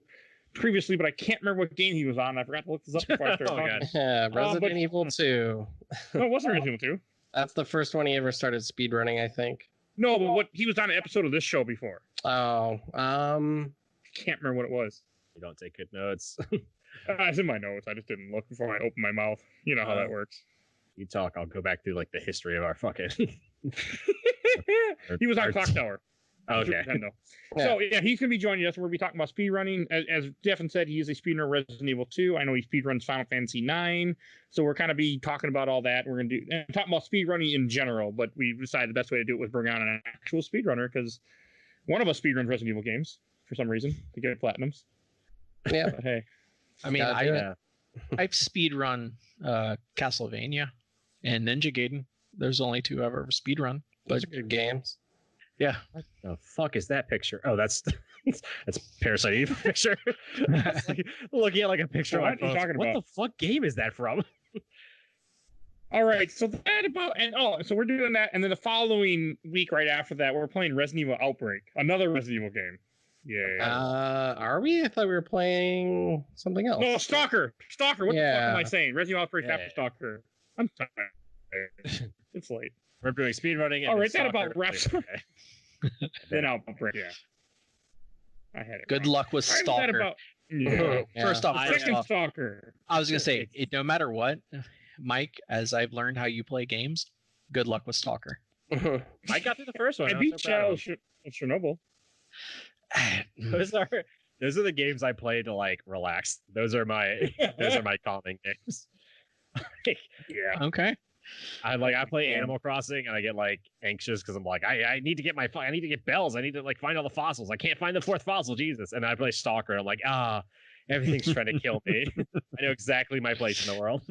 previously, but I can't remember what game he was on. I forgot to look this up before I started talking. Yeah, Resident Evil 2. No, it wasn't Resident Evil 2. That's the first one he ever started speedrunning, I think. No, but what he was on an episode of this show before. Oh, Can't remember what it was. You don't take good notes. It's in my notes. I just didn't look before I opened my mouth. You know how that works. You talk, I'll go back through like the history of our fucking. He was on Clock Tower. Okay. Yeah. So yeah, he's gonna be joining us. We're gonna be talking about speedrunning. As Stefan said, he is a speedrunner of Resident Evil 2. I know he speedruns Final Fantasy 9. So we're kind of be talking about all that. We're gonna do talking about speedrunning in general, but we decided the best way to do it was bring on an actual speedrunner, because one of us speedruns Resident Evil games for some reason to get platinums. Yeah. But hey, I mean, Gotta I've speedrun Castlevania and Ninja Gaiden. There's only 2 I've ever speedrun. Those are good games. Yeah. What the fuck is that picture? Oh, that's Parasite Eve picture. Like, looking at like a picture of my phone. What the fuck game is that from? all right, so that about so we're doing that, and then the following week, right after that, we're playing Resident Evil Outbreak, another Resident Evil game. Yeah. Are we? I thought we were playing something else. No, Stalker. What the fuck am I saying? Resident Evil Outbreak after Stalker. I'm tired. It's late. We're doing speedrunning. All right, that about wraps. Then Outbreak. Yeah. I had it. Good luck with Stalker. First off, Stalker. I was gonna say, no matter what, Mike, as I've learned how you play games, good luck with Stalker. I got through the first one. I beat Chernobyl. Those are the games I play to like relax. Those are my calming games. Yeah. Okay. I play Animal Crossing and I get like anxious because I'm like I need to get bells. I need to like find all the fossils. I can't find the 4th fossil, Jesus. And I play Stalker. I'm like, everything's trying to kill me. I know exactly my place in the world.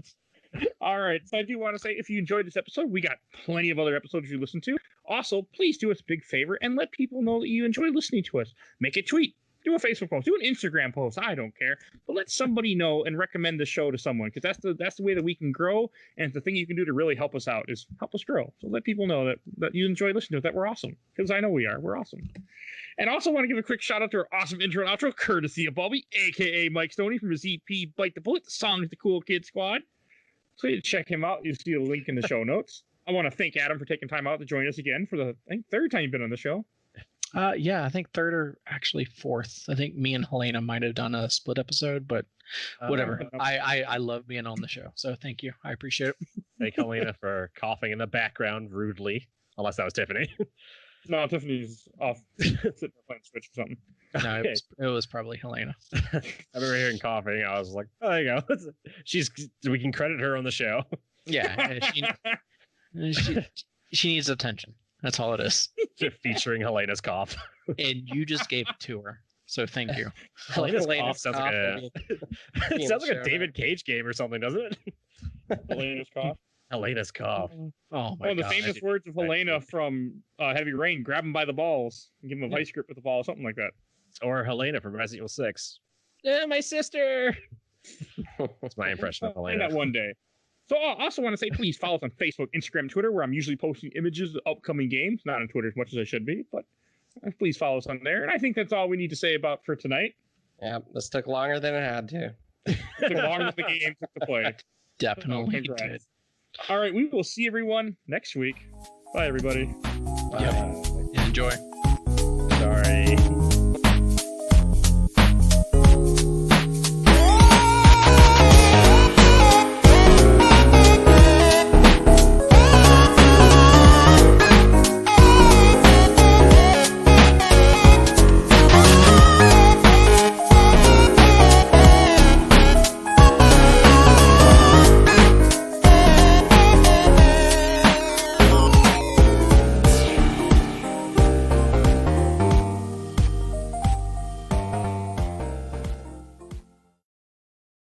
All right. So I do want to say, if you enjoyed this episode, we got plenty of other episodes you listen to. Also, please do us a big favor and let people know that you enjoy listening to us. Make a tweet. Do a Facebook post. Do an Instagram post. I don't care. But let somebody know and recommend the show to someone, because that's the way that we can grow. And the thing you can do to really help us out is help us grow. So let people know that you enjoy listening to us, that we're awesome. Because I know we are. We're awesome. And also want to give a quick shout out to our awesome intro and outro, courtesy of Bobby, a.k.a. Mike Stoney from his EP Bite the Bullet. The song is The Cool Kid Squad. So you check him out. You'll see a link in the show notes. I want to thank Adam for taking time out to join us again for the 3rd time you've been on the show. Yeah, I think 3rd or actually 4th. I think me and Helena might have done a split episode, but whatever. I love being on the show, so thank you. I appreciate it. Thank Helena for coughing in the background rudely, unless that was Tiffany. No, Tiffany's off sitting there playing Switch or something. No, it was probably Helena. I remember hearing coughing. I was like, oh, there you go. We can credit her on the show. Yeah, she needs attention. That's all it is. Featuring Helena's cough. And you just gave it to her. So thank you. Helena's cough sounds like a David Cage game or something, doesn't it? Helena's cough. Helena's cough. Oh my God. The famous words of Helena from Heavy Rain: grab him by the balls and give him a vice grip with the ball, something like that. Or Helena from Resident Evil 6. Yeah, my sister. That's my impression of Helena. That one day. So I also want to say, please follow us on Facebook, Instagram, Twitter, where I'm usually posting images of upcoming games. Not on Twitter as much as I should be, but please follow us on there. And I think that's all we need to say about for tonight. Yeah, this took longer than it had to. It took longer than the game took to play. Definitely did. All right, we will see everyone next week. Bye, everybody. Yep. Enjoy.